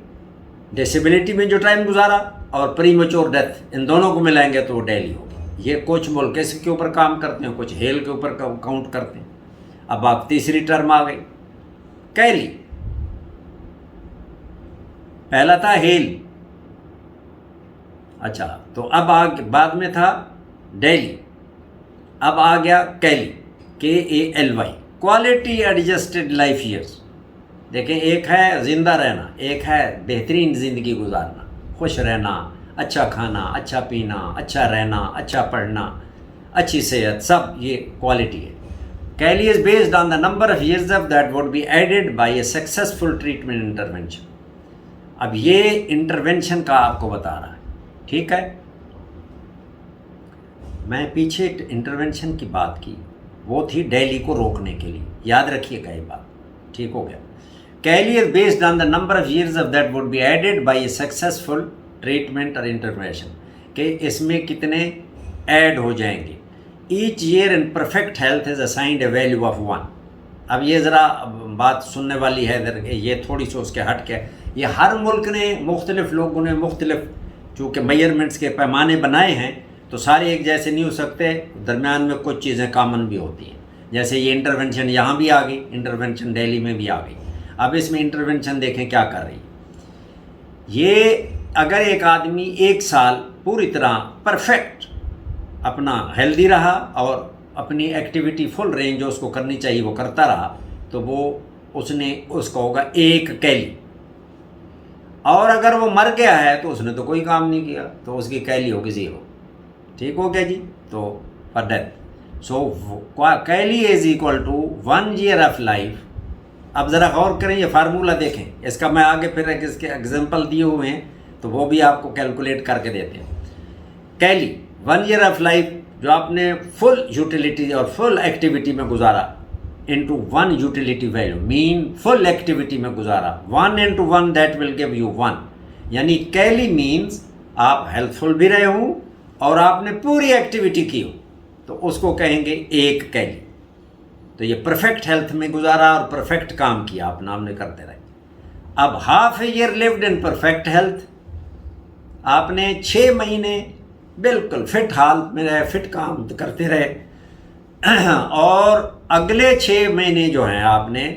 डिसेबिलिटी में जो टाइम गुजारा और प्रीमैच्योर डेथ, इन दोनों को मिलाएंगे तो वो डेली होगी। ये कुछ मुल्क इसके ऊपर काम करते हैं, कुछ हेल के ऊपर काउंट करते हैं। अब आप तीसरी टर्म आ गई कैली, पहला था हेल, अच्छा, तो अब बाद में था डेली, अब आ गया कैली, KALY, quality adjusted life years. देखें, एक है ज़िंदा रहना, एक है बेहतरीन ज़िंदगी गुजारना, खुश रहना, अच्छा खाना, अच्छा पीना, अच्छा रहना, अच्छा पढ़ना, अच्छी सेहत, सब ये क्वालिटी है। QALY is based on the number of years of that would be added by a successful treatment intervention. अब ये इंटरवेंशन का आपको बता रहा है, ठीक है। मैं पीछे इंटरवेंशन की बात की, वो थी दिल्ली को रोकने के लिए, याद रखिएगा ये बात, ठीक हो गया। QALY is based on the number of years of that would be added by a successful treatment और इंटरवेंशन, कि इसमें कितने ऐड हो जाएंगे। Each year in perfect health is assigned a value of 1। अब ये ज़रा बात सुनने वाली है, ये थोड़ी सी उसके हट के, ये हर मुल्क ने, मुख्तलिफ लोगों ने मुख्तलिफ चूँकि मेजरमेंट्स के पैमाने बनाए हैं, तो सारे एक जैसे नहीं हो सकते, दरमियान में कुछ चीज़ें कॉमन भी होती हैं। जैसे ये इंटरवेंशन यहाँ भी आ गई, इंटरवेंशन दिल्ली में भी आ गई। अब इसमें इंटरवेंशन देखें क्या कर रही है। ये अगर एक आदमी 1 साल पूरी तरह परफेक्ट अपना हेल्दी रहा और अपनी एक्टिविटी फुल रेंज जो उसको करनी चाहिए वो करता रहा, तो उसका होगा 1 कैली। और अगर वो मर गया है तो उसने तो कोई काम नहीं किया, तो उसकी कैली होगी 0। ठीक हो गया जी। तो per death, so QALY is equal to 1 year of life. अब ज़रा गौर करें, ये फार्मूला देखें, इसका मैं आगे फिर इसके एग्जांपल दिए हुए हैं, तो वो भी आपको कैलकुलेट करके देते हैं। कैली 1 ईयर ऑफ लाइफ जो आपने फुल यूटिलिटी और फुल एक्टिविटी में गुजारा, into 1 utility value, mean full activity में गुजारा, 1 into 1 that will give you 1। यानी कैली मीन्स आप हेल्थफुल भी रहे हों और आपने पूरी एक्टिविटी की हो, तो उसको कहेंगे 1 कैली। तो ये परफेक्ट हेल्थ में गुजारा और परफेक्ट काम किया, अपना हमने करते रहे। अब half a year lived in perfect health, आपने 6 महीने बिल्कुल फिट हालत में रहे, फिट काम करते रहे, और अगले 6 महीने जो हैं आपने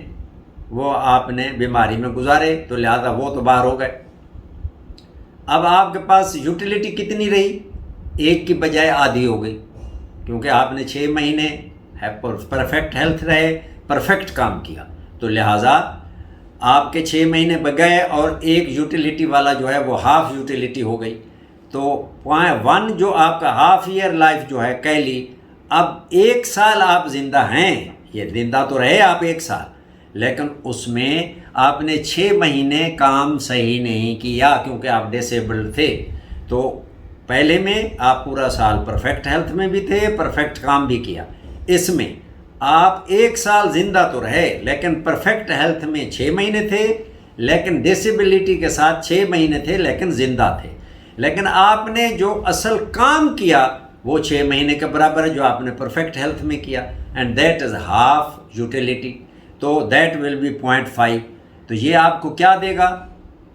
बीमारी में गुजारे, तो लिहाजा वो तो बाहर हो गए। अब आपके पास यूटिलिटी कितनी रही? 1 की बजाय आधी हो गई, क्योंकि आपने 6 महीने परफेक्ट हेल्थ रहे, परफेक्ट काम किया, तो लिहाजा आपके 6 महीने गए और 1 यूटिलिटी वाला जो है वो हाफ यूटिलिटी हो गई। तो 1 जो आपका हाफ ईयर लाइफ जो है कैली, अब 1 साल आप जिंदा हैं, ये जिंदा तो रहे आप 1 साल, लेकिन उसमें आपने 6 महीने काम सही नहीं किया क्योंकि आप डिसेबल्ड थे। तो पहले में आप पूरा साल परफेक्ट हेल्थ में भी थे, परफेक्ट काम भी किया। इसमें आप 1 साल जिंदा तो रहे, लेकिन परफेक्ट हेल्थ में 6 महीने थे, लेकिन डिसेबिलिटी के साथ 6 महीने थे, लेकिन जिंदा थे। लेकिन आपने जो असल काम किया वो 6 महीने के बराबर है जो आपने परफेक्ट हेल्थ में किया, and that is half utility. तो दैट विल बी 0.5। तो ये आपको क्या देगा?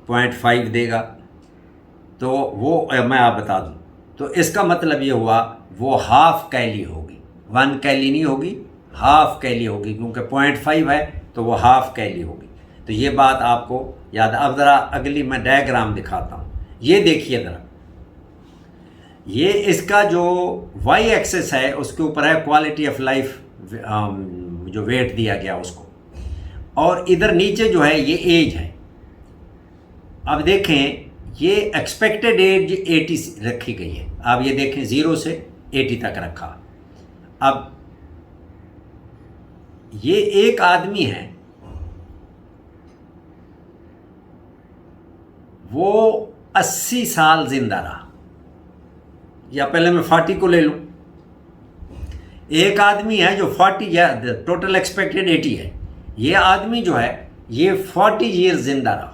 0.5 देगा। तो वो मैं आप बता दूं, तो इसका मतलब ये हुआ वो हाफ कैली होगी, 1 कैली नहीं होगी, हाफ कैली होगी, क्योंकि 0.5 है तो वो हाफ कैली होगी। तो ये बात आपको याद। अब ज़रा अगली मैं डायग्राम दिखाता हूँ, ये देखिए ज़रा। ये इसका जो वाई एक्सेस है उसके ऊपर है क्वालिटी ऑफ लाइफ, जो वेट दिया गया उसको, और इधर नीचे जो है ये एज है। अब देखें ये एक्सपेक्टेड एज 80 रखी गई है। अब ये देखें 0 से 80 तक रखा। अब ये एक आदमी है, वो 80 साल जिंदा रहा, या पहले मैं 40 को ले लूं। एक आदमी है जो 40, या टोटल एक्सपेक्टेड 80 है, ये आदमी जो है ये 40 ईयर जिंदा रहा।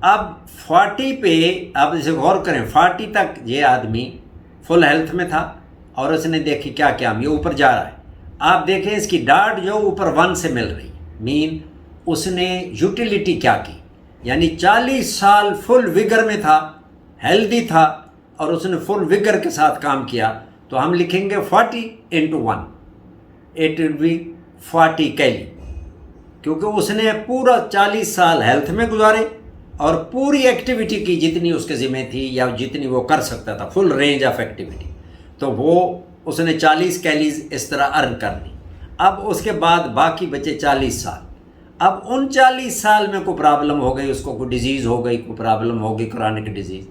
अब 40 पे आप इसे गौर करें, 40 तक ये आदमी फुल हेल्थ में था और उसने देखी क्या क्या ये ऊपर जा रहा है। आप देखें इसकी डाट जो ऊपर 1 से मिल रही, मीन उसने यूटिलिटी क्या की, यानी 40 साल फुल विगर में था, हेल्दी था, और उसने फुल विगर के साथ काम किया। तो हम लिखेंगे 40 into 1, इट विल बी 40 कैली, क्योंकि उसने पूरा 40 साल हेल्थ में गुजारे और पूरी एक्टिविटी की जितनी उसके ज़िम्मे थी या जितनी वो कर सकता था, फुल रेंज ऑफ एक्टिविटी। तो वो उसने 40 कैलीज इस तरह अर्न कर ली। अब उसके बाद बाकी बचे 40 साल। अब उन 40 साल में कोई प्रॉब्लम हो गई, उसको कोई डिजीज़ हो गई, कोई प्रॉब्लम हो गई, क्रॉनिक डिजीज़।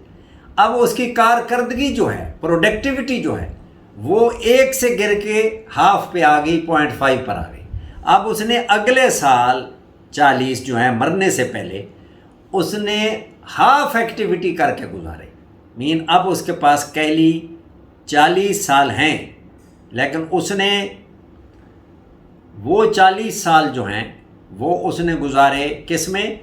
अब उसकी कारकर्दगी जो है, प्रोडक्टिविटी जो है, वो 1 से गिर के हाफ पे आ गई, 0.5 पर आ गई। अब उसने अगले साल 40 जो है मरने से पहले उसने हाफ एक्टिविटी करके गुजारे। मीन अब उसके पास कैली 40 साल हैं, लेकिन उसने वो 40 साल जो हैं वो उसने गुजारे किस में?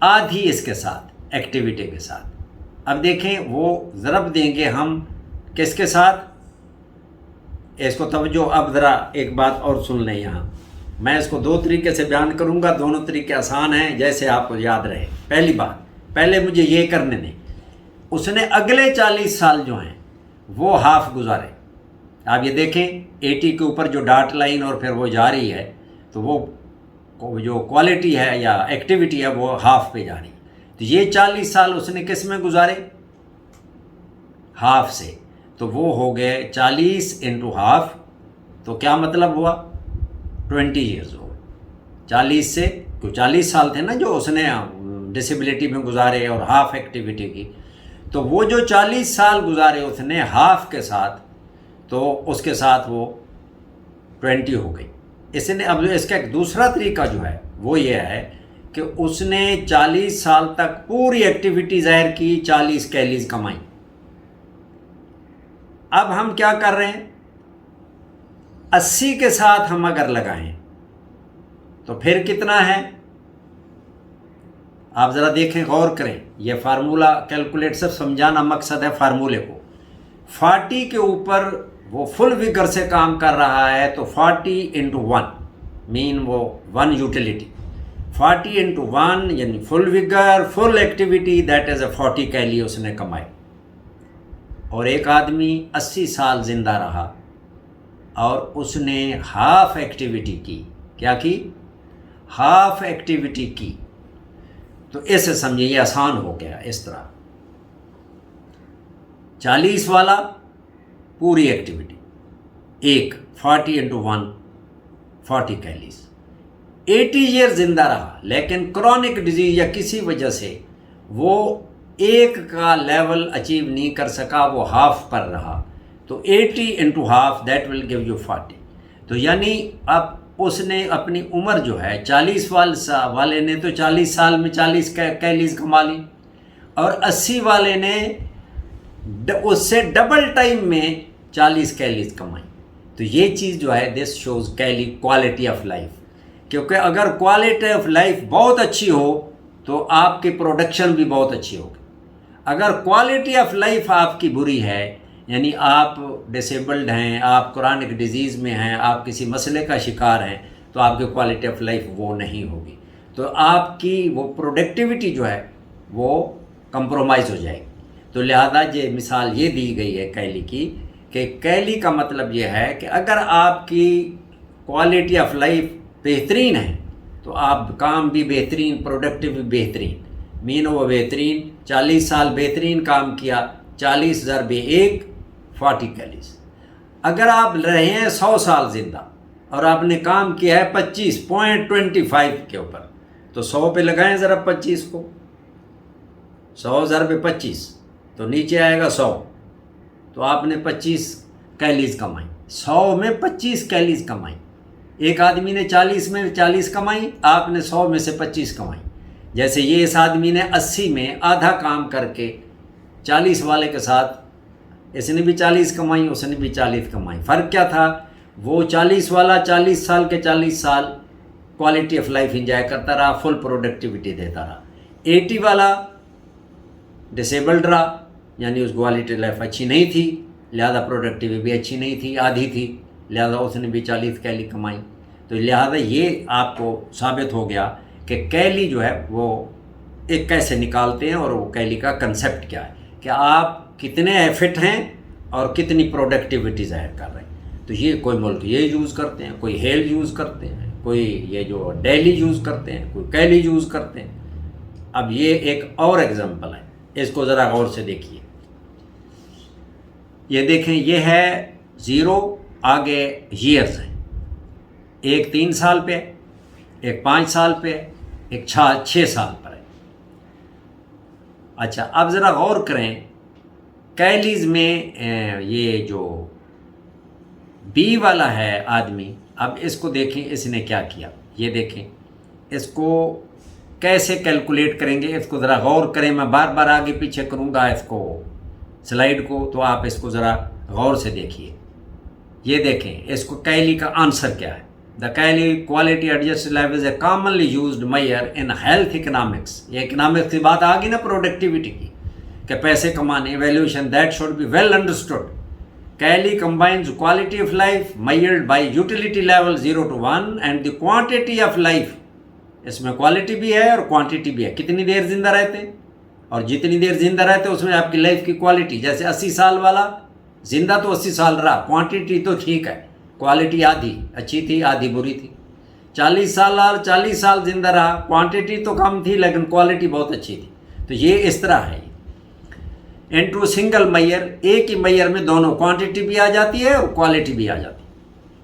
आधी इसके साथ, एक्टिविटी के साथ। अब देखें, वो ज़रब देंगे हम किसके साथ? इसको तवज्जो, अब ज़रा एक बात और सुन लें। यहाँ मैं इसको 2 तरीके से बयान करूँगा, दोनों तरीके आसान हैं, जैसे आपको याद रहे। पहली बात, पहले मुझे ये करने दें, उसने अगले 40 साल जो हैं वो हाफ गुजारे। आप ये देखें, 80 के ऊपर जो डॉट लाइन और फिर वो जा रही है, तो वो जो क्वालिटी है या एक्टिविटी है वो हाफ पे जा रही है। तो ये 40 साल उसने किस में गुजारे? हाफ से। तो वो हो गए 40 इंटू हाफ, तो क्या मतलब हुआ? 20 ईयर्स हो गए। 40 से, क्यों 40 साल थे ना जो उसने डिसेबिलिटी में गुजारे और हाफ एक्टिविटी की, तो वो जो 40 साल गुजारे उसने हाफ के साथ, तो उसके साथ वो 20 हो गई। इसने अब इसका एक दूसरा तरीका जो है वो ये है कि उसने 40 साल तक पूरी एक्टिविटी ज़ाहिर की, 40 कैलीज कमाई। अब हम क्या कर रहे हैं? 80 के साथ हम अगर लगाएं तो फिर कितना है? आप ज़रा देखें, गौर करें। यह फार्मूला कैलकुलेट, सिर्फ समझाना मकसद है फार्मूले को। 40 के ऊपर वो फुल विगर से काम कर रहा है, तो 40 इंटू 1 मीन वो 1 यूटिलिटी। 40 इंटू 1 यानी full vigour, full activity, that is 40 कैली उसने कमाई। और एक आदमी 80 साल ज़िंदा रहा और उसने हाफ एक्टिविटी की। क्या की? हाफ एक्टिविटी की। तो ऐसे समझिए, ये आसान हो गया। इस तरह 40 वाला पूरी एक्टिविटी, एक 40 इंटू 1 40 कैलीज। 80 ईयर जिंदा रहा, लेकिन क्रॉनिक डिजीज या किसी वजह से वो एक का लेवल अचीव नहीं कर सका, वो हाफ पर रहा। तो 80 into half that will give you 40। तो यानी अब उसने अपनी उम्र जो है 40 वाले ने तो 40 साल में 40 कैलीज कमा ली, और 80 वाले ने उससे डबल टाइम में 40 कैलीज कमाई। तो ये चीज़ जो है, this shows QALY quality of life. क्योंकि अगर क्वालिटी ऑफ लाइफ बहुत अच्छी हो तो आपकी प्रोडक्शन भी बहुत अच्छी होगी। अगर क्वालिटी ऑफ लाइफ आपकी बुरी है, यानी आप डिसेबल्ड हैं, आप क्रॉनिक डिजीज़ में हैं, आप किसी मसले का शिकार हैं, तो आपकी क्वालिटी ऑफ लाइफ वो नहीं होगी। तो आपकी वो प्रोडक्टिविटी जो है वो कंप्रोमाइज़ हो जाएगी। तो लिहाजा ये मिसाल ये दी गई है कैली की, कि कैली का मतलब ये है कि अगर आपकी क्वालिटी ऑफ लाइफ बेहतरीन है तो आप काम भी बेहतरीन, प्रोडक्टिव भी बेहतरीन, मीन वो बेहतरीन। 40 साल बेहतरीन काम किया, 40 ज़रबे 1 40 कैलीज। अगर आप रहे हैं 100 साल ज़िंदा और आपने काम किया है 25.25 के ऊपर, तो 100 पे लगाएं ज़रा 25 को, 100 ज़रबे 25 तो नीचे आएगा 100। तो आपने 25 कैलीज कमाई, 100 में 25 कैलीज कमाई। एक आदमी ने 40 में 40 कमाई, आपने 100 में से 25 कमाई। जैसे ये इस आदमी ने 80 में आधा काम करके 40 वाले के साथ इसने भी 40 कमाई, उसने भी 40 कमाई। फ़र्क क्या था? वो 40 वाला 40 साल के 40 साल क्वालिटी ऑफ लाइफ इंजॉय करता रहा, फुल प्रोडक्टिविटी देता रहा। 80 वाला डिसेबल्ड रहा, यानी उस क्वालिटी लाइफ अच्छी नहीं थी, लिहाजा प्रोडक्टिविटी भी अच्छी नहीं थी, आधी थी, लिहाजा उसने भी 40 कैली कमाई। तो लिहाजा ये आपको साबित हो गया कि कैली जो है वो एक कैसे निकालते हैं और वो कैली का कंसेप्ट क्या है, कि आप कितने एफिट हैं और कितनी प्रोडक्टिविटी ज़ाहिर कर रहे हैं। तो ये कोई मुल्क ये यूज़ करते हैं, कोई हेल यूज़ करते हैं, कोई ये जो डेली यूज़ करते हैं, कोई कैली यूज़ करते हैं। अब ये एक और एग्जांपल है, इसको ज़रा गौर से देखिए। ये देखें, ये है 0, आगे ईयर्स हैं, एक 3 साल पे है, एक 5 साल पे है, एक 6 साल पर है। अच्छा, अब ज़रा गौर करें, कैलीज में ये जो बी वाला है आदमी, अब इसको देखें इसने क्या किया, ये देखें इसको कैसे कैलकुलेट करेंगे, इसको ज़रा गौर करें। मैं बार बार आगे पीछे करूँगा इसको स्लाइड को, तो आप इसको ज़रा गौर से देखिए। ये देखें इसको कैली का आंसर क्या है। The QALY quality adjusted life is a commonly used measure in health economics. ये इकोनॉमिक्स की बात आ गई ना, प्रोडक्टिविटी की, कि पैसे कमाने, valuation that should be well understood. Kelly combines quality of life measured by utility level 0 to 1 and the quantity of life। इसमें क्वालिटी भी है और क्वांटिटी भी है, कितनी देर जिंदा रहते हैं और जितनी देर जिंदा रहते हैं उसमें आपकी लाइफ की क्वालिटी। जैसे 80 साल वाला जिंदा तो 80 साल रहा, क्वांटिटी तो ठीक है, क्वालिटी आधी अच्छी थी आधी बुरी थी। 40 साल जिंदा रहा, क्वांटिटी तो कम थी लेकिन क्वालिटी बहुत अच्छी थी। तो ये इस तरह है। इनटू सिंगल मैयर, एक ही मैयर में दोनों क्वांटिटी भी आ जाती है और क्वालिटी भी आ जाती है।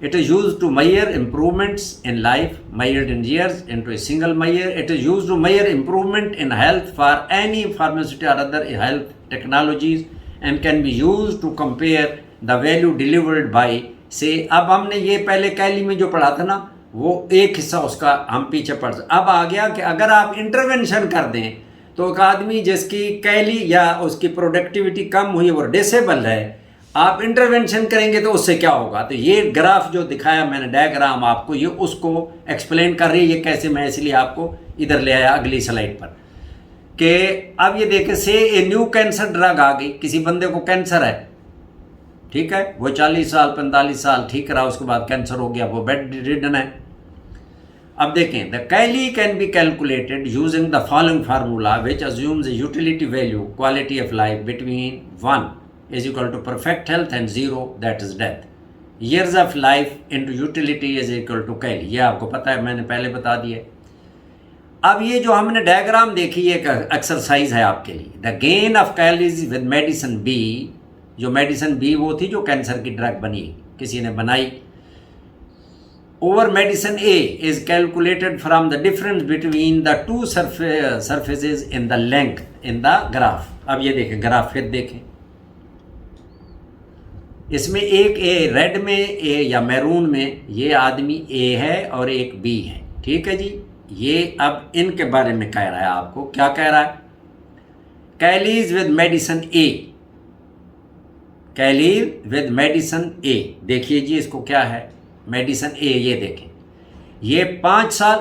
It is use to measure improvements in life measured in years into a single measure. It is use to measure improvement in health for any pharmaceutical और other health technologies and can be use to compare the value delivered by से। अब हमने ये पहले कैली में जो पढ़ा था ना, वो एक हिस्सा उसका हम पीछे पढ़। अब आ गया कि अगर आप इंटरवेंशन कर दें तो एक आदमी जिसकी कैली या उसकी प्रोडक्टिविटी कम हुई, वो डिसेबल है, आप इंटरवेंशन करेंगे तो उससे क्या होगा। तो ये ग्राफ जो दिखाया मैंने, डायग्राम आपको, ये उसको एक्सप्लेन कर रही है। ये कैसे, मैं इसलिए आपको इधर ले आया अगली स्लाइड पर, कि अब ये देखें, से ए न्यू कैंसर ड्रग आ गई, किसी बंदे को कैंसर है, ठीक है, वो 40 साल 45 साल ठीक रहा, उसके बाद कैंसर हो गया, वो बेड रिडन है। अब देखें, the QALY can be calculated using the following formula which assumes utility value quality of life between 1 is equal to perfect health and 0 that is death. Years of life into utility is equal to QALY. ये आपको पता है, मैंने पहले बता दिया। अब ये जो हमने डायग्राम देखी, ये एक एक्सरसाइज है आपके लिए। The gain of QALYs with medicine B, जो मेडिसिन बी वो थी जो कैंसर की ड्रग बनी, किसी ने बनाई, over medicine A is calculated from the difference between the two surfaces in the length in the graph। अब ये देखें ग्राफ, फिर देखें, इसमें एक ए रेड में, ए या मैरून में, ये आदमी ए है और एक बी है, ठीक है जी। ये अब इनके बारे में कह रहा है आपको, क्या कह रहा है, QALYs with medicine A, QALYs with medicine A. देखिए जी इसको क्या है, मेडिसिन ए, ये देखें, ये 5 साल,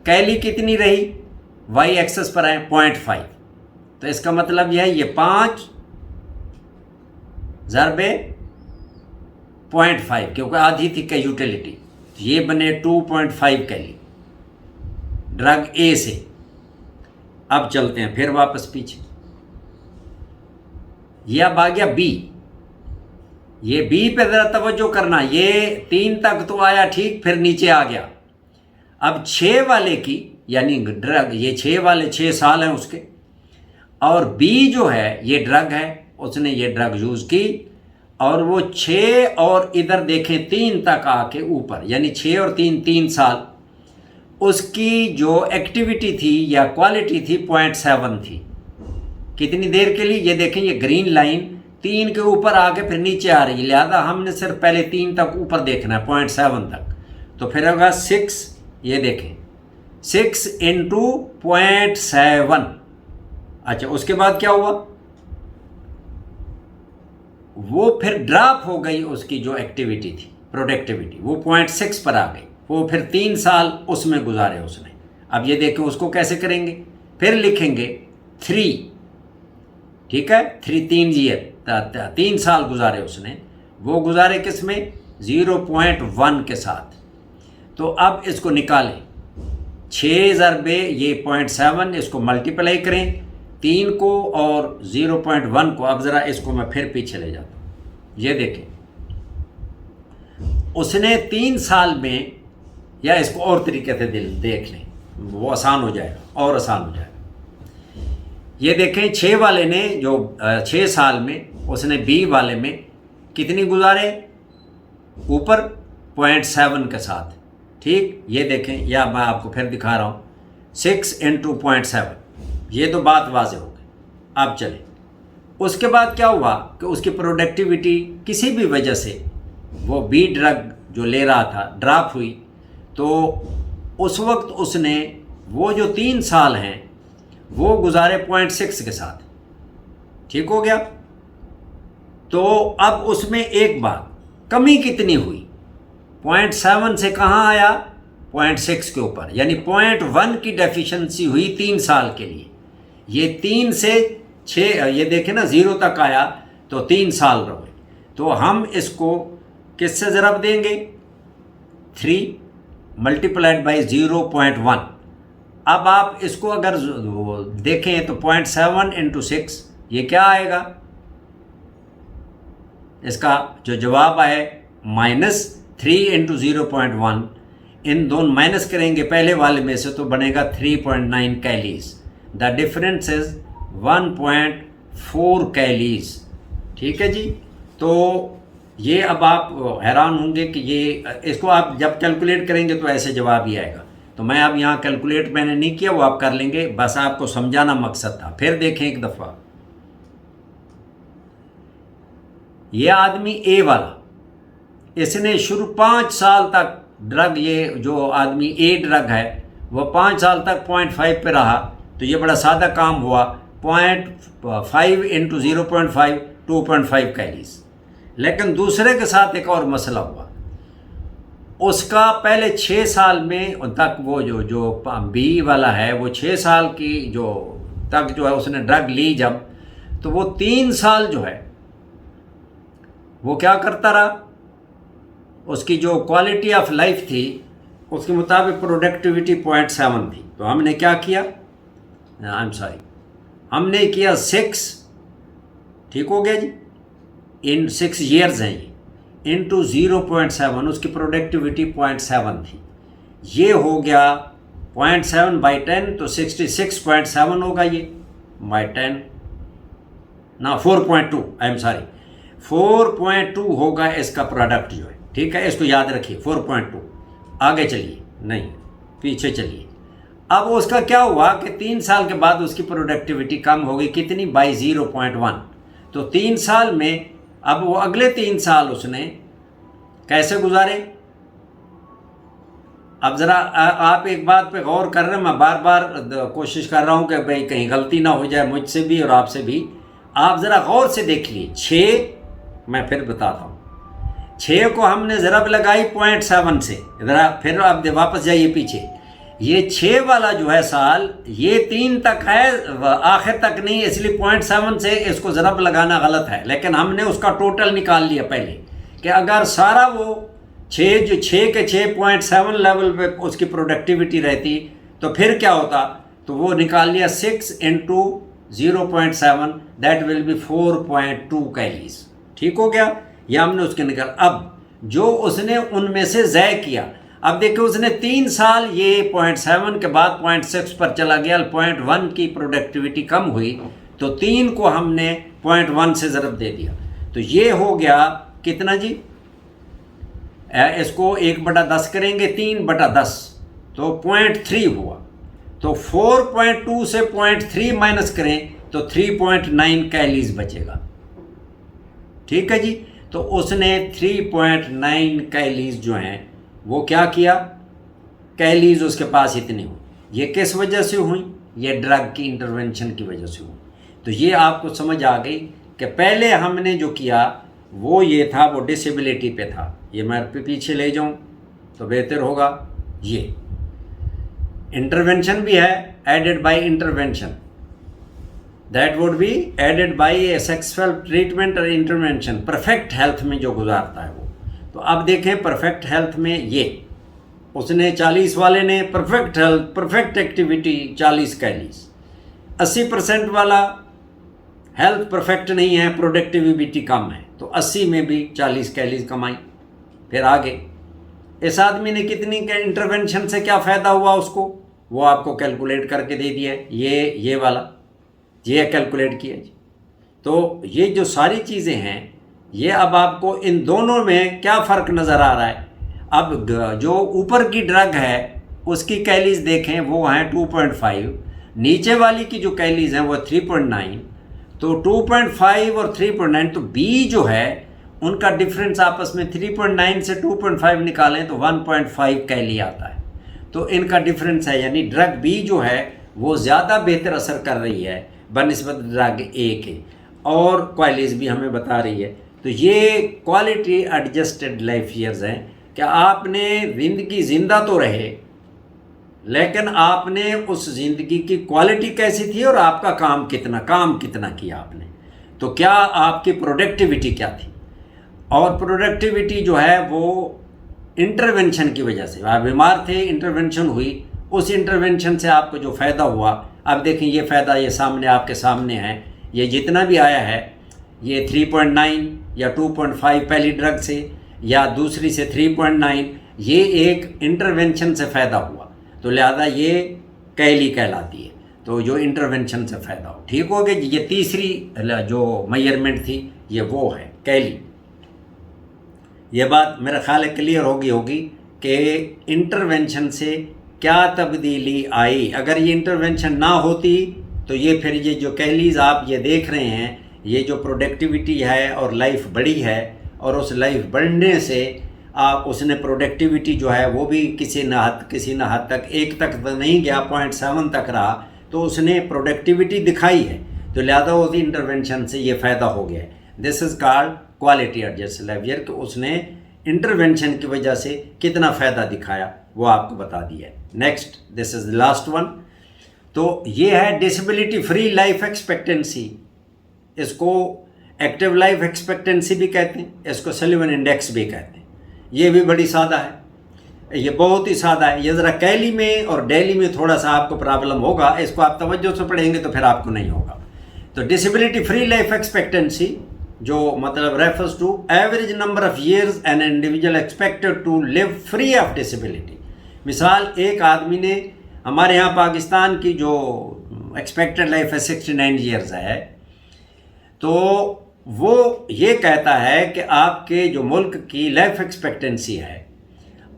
कैली कितनी रही, वाई एक्सेस पर है 0.5, तो इसका मतलब यह है ये 5 ज़रबे 0.5, क्योंकि आधी थी का यूटिलिटी, ये बने 2.5 कैली ड्रग ए से। अब चलते हैं फिर वापस पीछे, ये अब आ गया बी। ये बी पे ज़रा तवज्जो करना, ये 3 तक तो आया ठीक, फिर नीचे आ गया। अब 6 वाले की, यानी ड्रग, ये 6 वाले 6 साल हैं उसके, और बी जो है ये ड्रग है, उसने ये ड्रग यूज़ की, और वो 6 और इधर देखें 3 तक आके ऊपर, यानी 6 और 3 साल, उसकी जो एक्टिविटी थी या क्वालिटी थी 0.7 थी। कितनी देर के लिए, ये देखें, ये ग्रीन लाइन 3 के ऊपर आके फिर नीचे आ रही है, लिहाजा हमने सिर्फ पहले 3 तक ऊपर देखना है, 0.7 तक। तो फिर होगा 6, ये देखें 6 इंटू 0.7। अच्छा, उसके बाद क्या हुआ, वो फिर ड्रॉप हो गई, उसकी जो एक्टिविटी थी, प्रोडक्टिविटी, वो 0.6 पर आ गई। वो फिर 3 साल उसमें गुजारे उसने। अब ये देखें उसको कैसे करेंगे, फिर लिखेंगे 3, ठीक है, 3 ईयर, 3 साल गुजारे उसने, वो गुजारे किस में, 0.1 के साथ। तो अब इसको निकालें, 6 ज़रबे ये 0.7, इसको मल्टीप्लाई करें 3 को और 0.1 को। अब ज़रा इसको मैं फिर पीछे ले जाता हूँ, ये देखें, उसने 3 साल में, या इसको और तरीके से देख लें, वो आसान हो जाएगा और आसान हो जाएगा। ये देखें 6 वाले ने जो 6 साल में उसने बी वाले में कितनी गुजारे, ऊपर 0.7 के साथ। ठीक, ये देखें, या मैं आपको फिर दिखा रहा हूँ, 6 × 0.7, ये तो बात वाज़ेह हो गई। अब चले, उसके बाद क्या हुआ कि उसकी प्रोडक्टिविटी किसी भी वजह से वो बी ड्रग जो ले रहा था ड्रॉप हुई, तो उस वक्त उसने वो जो 3 साल हैं वो गुजारे 0.6 के साथ। ठीक हो गया। तो अब उसमें एक बात, कमी कितनी हुई, 0.7 से कहाँ आया, 0.6 के ऊपर, यानी 0.1 की डेफिशिएंसी हुई 3 साल के लिए। ये 3 से 6, ये देखें ना, 0 तक आया तो 3 साल रहे। तो हम इसको किससे ज़रब देंगे, 3 × 0.1। अब आप इसको अगर देखें तो 0.7 × 6, ये क्या आएगा, इसका जो जवाब आए -3 × 0.1, इन दोनों माइनस करेंगे पहले वाले में से तो बनेगा 3.9 QALYs. The difference is 1.4 QALYs. ठीक है जी। तो ये अब आप हैरान होंगे कि ये इसको आप जब कैलकुलेट करेंगे तो ऐसे जवाब ही आएगा। तो मैं अब यहाँ कैलकुलेट मैंने नहीं किया, वो आप कर लेंगे, बस आपको समझाना मकसद था। फिर देखें एक दफ़ा, ये आदमी ए वाला, इसने शुरू 5 साल तक ड्रग, ये जो आदमी ए ड्रग है वो 5 साल तक 0.5 पे रहा, तो ये बड़ा सादा काम हुआ, 0.5 × 0.5 2.5 कैलीज। लेकिन दूसरे के साथ एक और मसला हुआ, उसका पहले 6 साल में तक वो जो बी वाला है वो 6 साल की जो तक जो है उसने ड्रग ली जब, तो वो 3 साल जो है वो क्या करता रहा, उसकी जो क्वालिटी ऑफ लाइफ थी उसके मुताबिक प्रोडक्टिविटी 0.7 थी। तो हमने क्या किया, हमने किया 6, ठीक हो गया जी, इन 6 ईयर्स हैं ये, इंटू 0.7, उसकी प्रोडक्टिविटी 0.7 थी, ये हो गया 0.7/10, तो 66.7 होगा ये बाई 10 ना 4.2, 4.2 होगा इसका प्रोडक्ट जो है। ठीक है, इसको याद रखिए 4.2। आगे चलिए, नहीं पीछे चलिए। अब उसका क्या हुआ कि 3 साल के बाद उसकी प्रोडक्टिविटी कम हो गई, कितनी, बाई 0.1। तो 3 साल में अब वो अगले 3 साल उसने कैसे गुजारे। अब ज़रा आप एक बात पे गौर कर रहे हैं, मैं बार बार कोशिश कर रहा हूँ कि भाई कहीं गलती ना हो जाए मुझसे भी और आपसे भी। आप ज़रा गौर से देख लिए, 6, मैं फिर बताता हूँ, 6 को हमने ज़रब लगाई 0.7 से, ज़रा फिर आप वापस जाइए पीछे, ये 6 वाला जो है साल ये 3 तक है, आखिर तक नहीं, इसलिए 0.7 से इसको ज़रब लगाना गलत है। लेकिन हमने उसका टोटल निकाल लिया पहले कि अगर सारा वो 6 जो 6 के 6.7 लेवल पे उसकी प्रोडक्टिविटी रहती तो फिर क्या होता, तो वो निकाल लिया 6 × 0.7, दैट विल बी 4.2 कैलीज। ठीक हो गया, यह हमने उसके निकाल। अब जो उसने उनमें से ज़य किया, अब देखिए उसने 3 साल ये 0.7 के बाद 0.6 पर चला गया, 0.1 की प्रोडक्टिविटी कम हुई, तो 3 को हमने 0.1 से ज़रब दे दिया, तो ये हो गया कितना जी, इसको 1/10 करेंगे, 3/10, तो 0.3 हुआ। तो 4.2 से 0.3 माइनस करें तो 3.9 कैलीज बचेगा। ठीक है जी। तो उसने 3.9 कैलीज जो हैं वो क्या किया, कैलीज उसके पास इतनी हुई। ये किस वजह से हुई, ये ड्रग की इंटरवेंशन की वजह से हुई। तो ये आपको समझ आ गई कि पहले हमने जो किया वो ये था, वो डिसेबिलिटी पे था। ये मैं पीछे ले जाऊं तो बेहतर होगा। ये इंटरवेंशन भी है, added by intervention, that would be added by a sexual treatment और इंटरवेंशन, परफेक्ट हेल्थ में जो गुजारता है वो। तो अब देखें परफेक्ट हेल्थ में ये उसने 40 वाले ने परफेक्ट हेल्थ, परफेक्ट एक्टिविटी 40 कैलीज, 80% वाला हेल्थ परफेक्ट नहीं है, प्रोडक्टिविटी कम है, तो 80 में भी 40 कैलीज कमाई। फिर आगे इस आदमी ने कितनी इंटरवेंशन से क्या फ़ायदा हुआ उसको, वो आपको कैलकुलेट करके दे दिया है, ये वाला ये कैलकुलेट किया जी। तो ये जो सारी चीज़ें हैं, ये अब आपको इन दोनों में क्या फ़र्क नज़र आ रहा है। अब जो ऊपर की ड्रग है उसकी कैलीज देखें, वो हैं 2.5, नीचे वाली की जो कैलीज हैं वो 3.9। तो 2.5 और 3.9, तो बी जो है उनका डिफरेंस आपस में 3.9 से 2.5 निकालें तो 1.5 कैली आता है। तो इनका डिफरेंस है, यानी ड्रग बी जो है वो ज़्यादा बेहतर असर कर रही है बनिस्बत ड्रग ए के, और क्वालिटीज भी हमें बता रही है। तो ये क्वालिटी एडजस्टेड लाइफ ईयर्स हैं कि आपने ज़िंदगी ज़िंदा तो रहे, लेकिन आपने उस ज़िंदगी की क्वालिटी कैसी थी और आपका काम कितना किया आपने, तो क्या आपकी प्रोडक्टिविटी क्या थी। और प्रोडक्टिविटी जो है वो इंटरवेंशन की वजह से, आप बीमार थे, इंटरवेंशन हुई, उस इंटरवेंशन से आपको जो फ़ायदा हुआ, अब देखें ये फ़ायदा ये सामने आपके सामने है। ये जितना भी आया है, ये 3.9 या 2.5 पहली ड्रग से या दूसरी से 3.9, ये एक इंटरवेंशन से फ़ायदा हुआ, तो लिहाजा ये कैली कहलाती है। तो जो इंटरवेंशन से फ़ायदा हो, ठीक हो गया। ये तीसरी जो मेजरमेंट थी ये वो है कैली। ये बात मेरा ख्याल है क्लियर होगी कि इंटरवेंशन से क्या तब्दीली आई। अगर ये इंटरवेंशन ना होती तो ये फिर ये जो कैलीज आप ये देख रहे हैं, ये जो प्रोडक्टिविटी है और लाइफ बढ़ी है, और उस लाइफ बढ़ने से आप उसने प्रोडक्टिविटी जो है वो भी किसी न हद तक, एक तक तो नहीं गया, 0.7 तक रहा, तो उसने प्रोडक्टिविटी दिखाई है। तो लिहाजा उस इंटरवेंशन से ये फ़ायदा हो गया है। This is called quality adjusted life year, कि उसने इंटरवेंशन की वजह से कितना फ़ायदा दिखाया वो आपको बता दिया है। Next, this is the last one. तो ये है डिसेबिलिटी फ्री लाइफ एक्सपेक्टेंसी। इसको एक्टिव लाइफ एक्सपेक्टेंसी भी कहते हैं, इसको सलिवन इंडेक्स भी कहते हैं। ये भी बड़ी सादा है, ये बहुत ही सादा है। ये ज़रा कैली में और डेली में थोड़ा सा आपको प्रॉब्लम होगा, इसको आप तवज्जो से पढ़ेंगे तो फिर आपको नहीं होगा। तो डिसेबिलिटी फ्री लाइफ एक्सपेक्टेंसी जो मतलब refers to average number of years an individual expected to live free of disability. मिसाल, एक आदमी ने, हमारे यहाँ पाकिस्तान की जो एक्सपेक्टेड लाइफ है 69 ईयर्स है, तो वो ये कहता है कि आपके जो मुल्क की लाइफ एक्सपेक्टेंसी है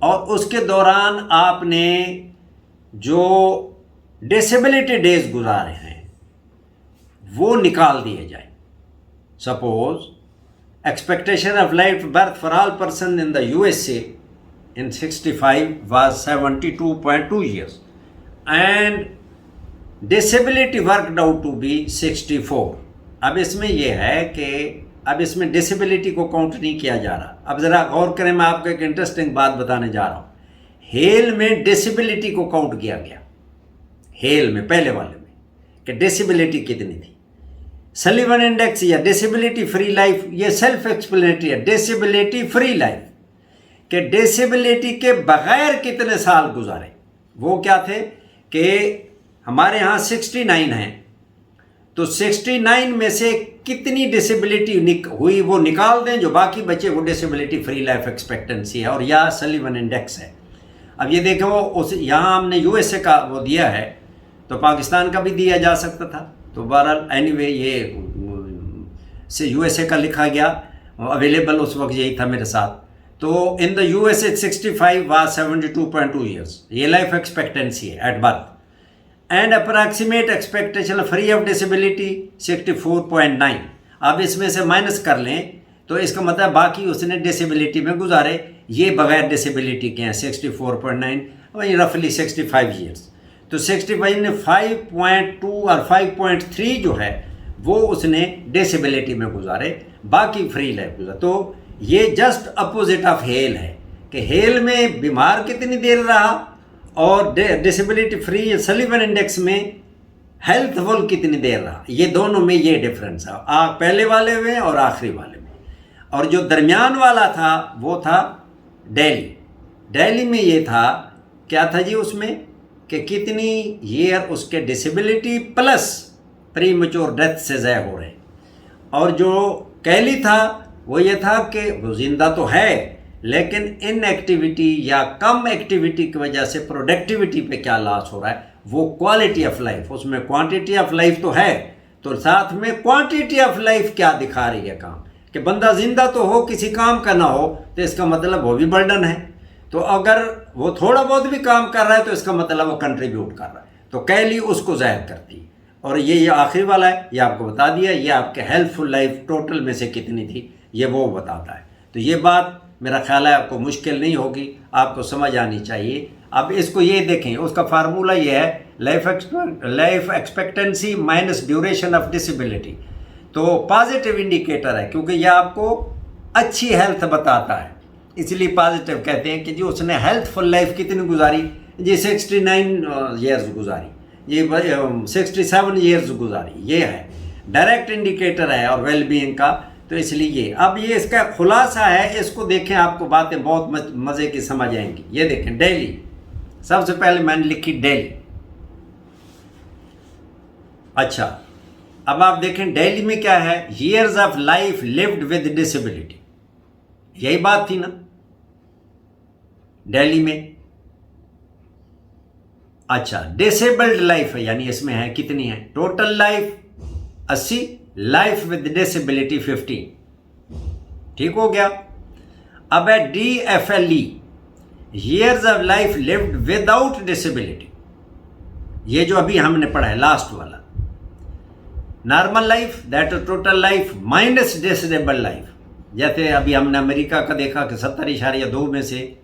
और उसके दौरान आपने जो डिसेबिलिटी डेज गुजारे हैं वो निकाल दिए जाए। Suppose expectation of life birth for all person in the USA in 65 was 72.2 years and disability worked out to be 64। अब इसमें यह है कि अब इसमें डिसेबिलिटी को काउंट नहीं किया जा रहा। अब ज़रा गौर करें, मैं आपको एक इंटरेस्टिंग बात बताने जा रहा हूँ। हेल में डिसेबिलिटी को काउंट किया गया, हेल में पहले वाले में, कि डिसेबिलिटी कितनी थी। सलिवन इंडेक्स या डिसेबिलिटी फ्री लाइफ ये सेल्फ एक्सप्लेनेटरी है। डिसेबिलिटी फ्री लाइफ कि डिसेबिलिटी के बगैर कितने साल गुजारे, वो क्या थे कि हमारे यहाँ 69 हैं, तो 69 में से कितनी डिसेबिलिटी हुई वो निकाल दें, जो बाकी बचे वो डिसेबिलिटी फ्री लाइफ एक्सपेक्टेंसी है और या सलिवन इंडेक्स है। अब ये देखो, उस यहाँ हमने USA का वो दिया है, तो पाकिस्तान का भी दिया जा सकता था। तो बहरहाल एनीवे ये से USA का लिखा गया, अवेलेबल उस वक्त यही था मेरे साथ। तो in the USA 65 was 72.2 years, ये लाइफ एक्सपेक्टेंसी है at birth, and approximate expectation free of disability 64.9। अब इसमें से माइनस कर लें तो इसका मतलब बाकी उसने डिसेबिलिटी में गुजारे, ये बगैर डिसेबिलिटी के हैं 64.9, वही रफली 65 ईयर्स। तो 65 ने 5.2 और 5.3 जो है वो उसने डिसेबिलिटी में गुजारे, बाकी फ्री लाइफ गुजारे। तो ये जस्ट अपोजिट ऑफ हेल है कि हेल में बीमार कितनी देर रहा और डिसेबिलिटी फ्री सलिवन इंडेक्स में हेल्थफुल कितनी देर रहा। ये दोनों में ये डिफरेंस है, पहले वाले में और आखिरी वाले में। और जो दरमियान वाला था वो था दिल्ली में ये था, क्या था जी उसमें, कि कितनी ईयर उसके disability plus pre mature death से ज़ाय हो रहे। और जो कैली था वो ये था कि वो जिंदा तो है लेकिन इनएक्टिविटी या कम एक्टिविटी की वजह से प्रोडक्टिविटी पे क्या लॉस हो रहा है, वो क्वालिटी ऑफ लाइफ, उसमें क्वांटिटी ऑफ लाइफ तो है तो साथ में क्वांटिटी ऑफ लाइफ क्या दिखा रही है काम, कि बंदा जिंदा तो हो, किसी काम का ना हो, तो इसका मतलब वो भी बर्डन है। तो अगर वो थोड़ा बहुत भी काम कर रहा है तो इसका मतलब वो कंट्रीब्यूट कर रहा है, तो कैली उसको ज़ायद करती है। और ये आखिरी वाला है, ये आपको बता दिया, ये आपके हेल्पफुल लाइफ टोटल में से कितनी थी ये वो बताता है। तो ये बात मेरा ख्याल है आपको मुश्किल नहीं होगी, आपको समझ आनी चाहिए। अब इसको ये देखें, उसका फार्मूला ये है life expectancy minus duration of disability. तो पॉजिटिव इंडिकेटर है, क्योंकि यह आपको अच्छी हेल्थ बताता है, इसलिए पॉजिटिव कहते हैं कि जी उसने हेल्थफुल लाइफ कितनी गुजारी, जी 69 ईयर्स गुजारी, ये 67 ईयर्स गुजारी, ये है डायरेक्ट इंडिकेटर है और वेलबीइंग का। तो इसलिए ये अब ये इसका खुलासा है, इसको देखें, आपको बातें बहुत मज़े की समझ आएंगी। ये देखें डेली, सबसे पहले मैंने लिखी डेली। अच्छा, अब आप देखें डेली में क्या है, years of life lived with disability, यही बात थी ना डेली में। अच्छा, डिसेबल्ड लाइफ है, यानी इसमें है कितनी है, total life 80, life with disability 15, ठीक हो गया। अब है DFLE, years of life lived without disability, ये जो अभी हमने पढ़ा है लास्ट वाला। Normal life that is total life minus disabled life, जैसे अभी हमने अमेरिका का देखा कि 70.2 में से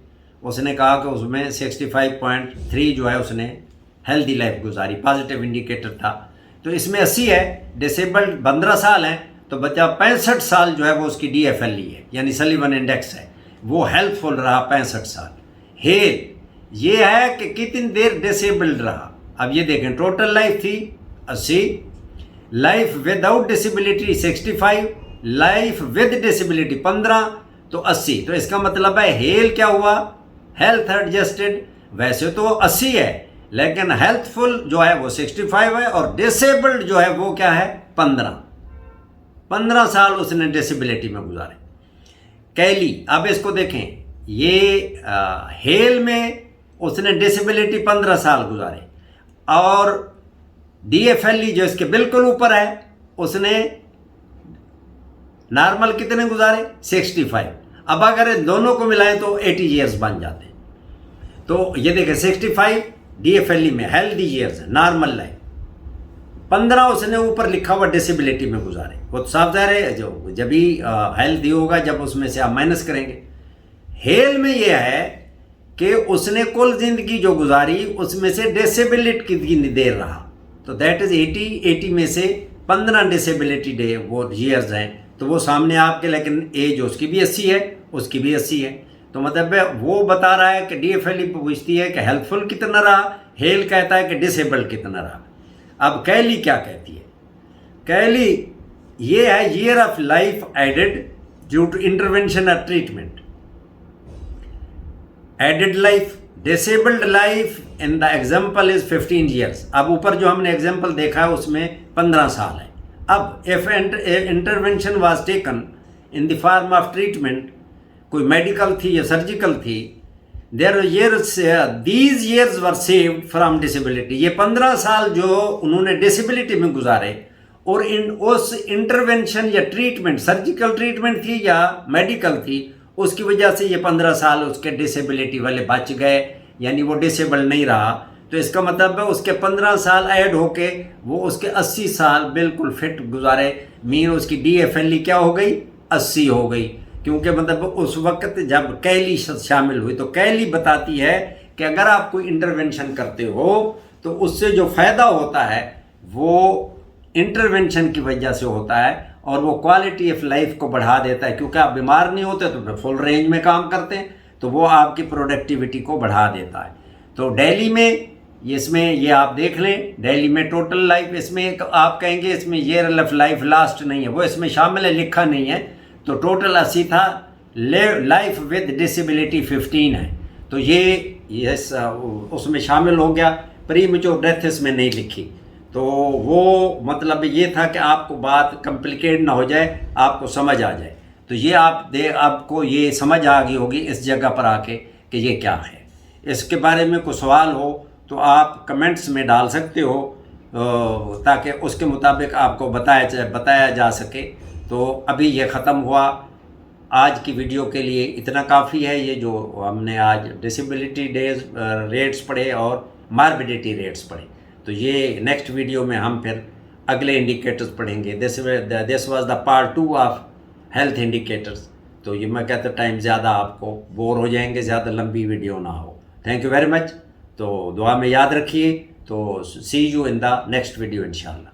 उसने कहा कि उसमें 65.3 जो है उसने हेल्दी लाइफ गुजारी, पॉजिटिव इंडिकेटर था। तो इसमें 80 है, डिसेबल्ड 15 साल है, तो बच्चा 65 साल जो है वो उसकी DFLE है, यानी सलीवन इंडेक्स है, वो हेल्पफुल रहा 65 साल। हेल ये है कि कितनी देर डिसेबल्ड रहा। अब ये देखें, टोटल लाइफ थी 80, life without disability 65, life with disability 15, तो 80। तो इसका मतलब है हेल क्या हुआ, हेल्थ एडजस्टेड वैसे तो 80 है, लेकिन हेल्थफुल जो है वो 65 है, और डिसेबल्ड जो है वो क्या है 15 साल उसने डिसेबिलिटी में गुजारे। कैली, अब इसको देखें, ये हेल में उसने डिसेबिलिटी 15 साल गुजारे, और DFLE जो इसके बिल्कुल ऊपर है उसने नॉर्मल कितने गुजारे 65। अब अगर इन दोनों को मिलाएं तो 80 ईयर्स बन जाते हैं। तो ये देखें 65 DFLE में हेल्दी ईयर्स है, नॉर्मल लाइफ 15 उसने ऊपर लिखा हुआ डिसेबिलिटी में गुजारे। वो तो साफ ज़ाहिर है, जो जब भी हेल्दी होगा जब उसमें से आप माइनस करेंगे। हेल में यह है कि उसने कुल जिंदगी जो गुजारी उसमें से डिसेबिलिटी कितनी देर रहा, तो दैट इज 80 में से 15 डिसेबिलिटी डे वो ईयर्स हैं, तो वो सामने आपके, लेकिन एज उसकी भी 80 है, उसकी भी 80 है। तो मतलब वो बता रहा है कि DFLE पूछती है कि हेल्पफुल कितना रहा, हेल कहता है कि डिसेबल्ड कितना रहा। अब कैली क्या कहती है, कैली ये है year of life added due to intervention और treatment. Added life, disabled life in the example is 15 years. अब ऊपर जो हमने एग्जाम्पल देखा है उसमें 15 साल है। अब if intervention was taken in the form of treatment, कोई मेडिकल थी या सर्जिकल थी, these years were saved from disability. ये 15 साल जो उन्होंने डिसेबिलिटी में गुजारे, और उस इंटरवेंशन या ट्रीटमेंट, सर्जिकल ट्रीटमेंट थी या मेडिकल थी, उसकी वजह से ये 15 साल उसके डिसेबिलिटी वाले बच गए, यानी वो डिसेबल नहीं रहा। तो इसका मतलब है उसके 15 साल ऐड होके वो उसके 80 साल बिल्कुल फिट गुजारे। मीन उसकी DFLE क्या हो गई, 80 हो गई, क्योंकि मतलब उस वक्त जब कैली शामिल हुई। तो कैली बताती है कि अगर आप कोई इंटरवेंशन करते हो तो उससे जो फ़ायदा होता है वो इंटरवेंशन की वजह से होता है, और वो क्वालिटी ऑफ लाइफ को बढ़ा देता है, क्योंकि आप बीमार नहीं होते तो फिर फुल रेंज में काम करते हैं, तो वो आपकी प्रोडक्टिविटी को बढ़ा देता है। तो दिल्ली में इसमें ये आप देख लें, दिल्ली में टोटल लाइफ, इसमें आप कहेंगे इसमें ईयर ऑफ लाइफ लास्ट नहीं है, वो इसमें शामिल है, लिखा नहीं है। तो टोटल 80 था, लाइफ विद डिसेबिलिटी 15 है, तो ये उसमें शामिल हो गया। प्रीमेच्योर डेथ इसमें नहीं लिखी। तो वो मतलब ये था कि आपको बात कॉम्प्लिकेट ना हो जाए, आपको समझ आ जाए। तो ये आपको ये समझ आ गई होगी इस जगह पर आके कि ये क्या है। इसके बारे में कोई सवाल हो तो आप कमेंट्स में डाल सकते हो। ताकि उसके मुताबिक आपको बताया जा सके। तो अभी ये ख़त्म हुआ। आज की वीडियो के लिए इतना काफ़ी है। ये जो हमने आज डिसेबिलिटी डेज रेट्स पढ़े और मार्बिडिटी रेट्स पढ़े, तो ये नेक्स्ट वीडियो में हम फिर अगले इंडिकेटर्स पढ़ेंगे। This was the part 2 of health indicators. तो ये मैं कहता टाइम ज़्यादा आपको बोर हो जाएंगे, ज़्यादा लंबी वीडियो ना हो। Thank you very much. तो दुआ में याद रखिए। तो see you in the next video इंशाल्लाह।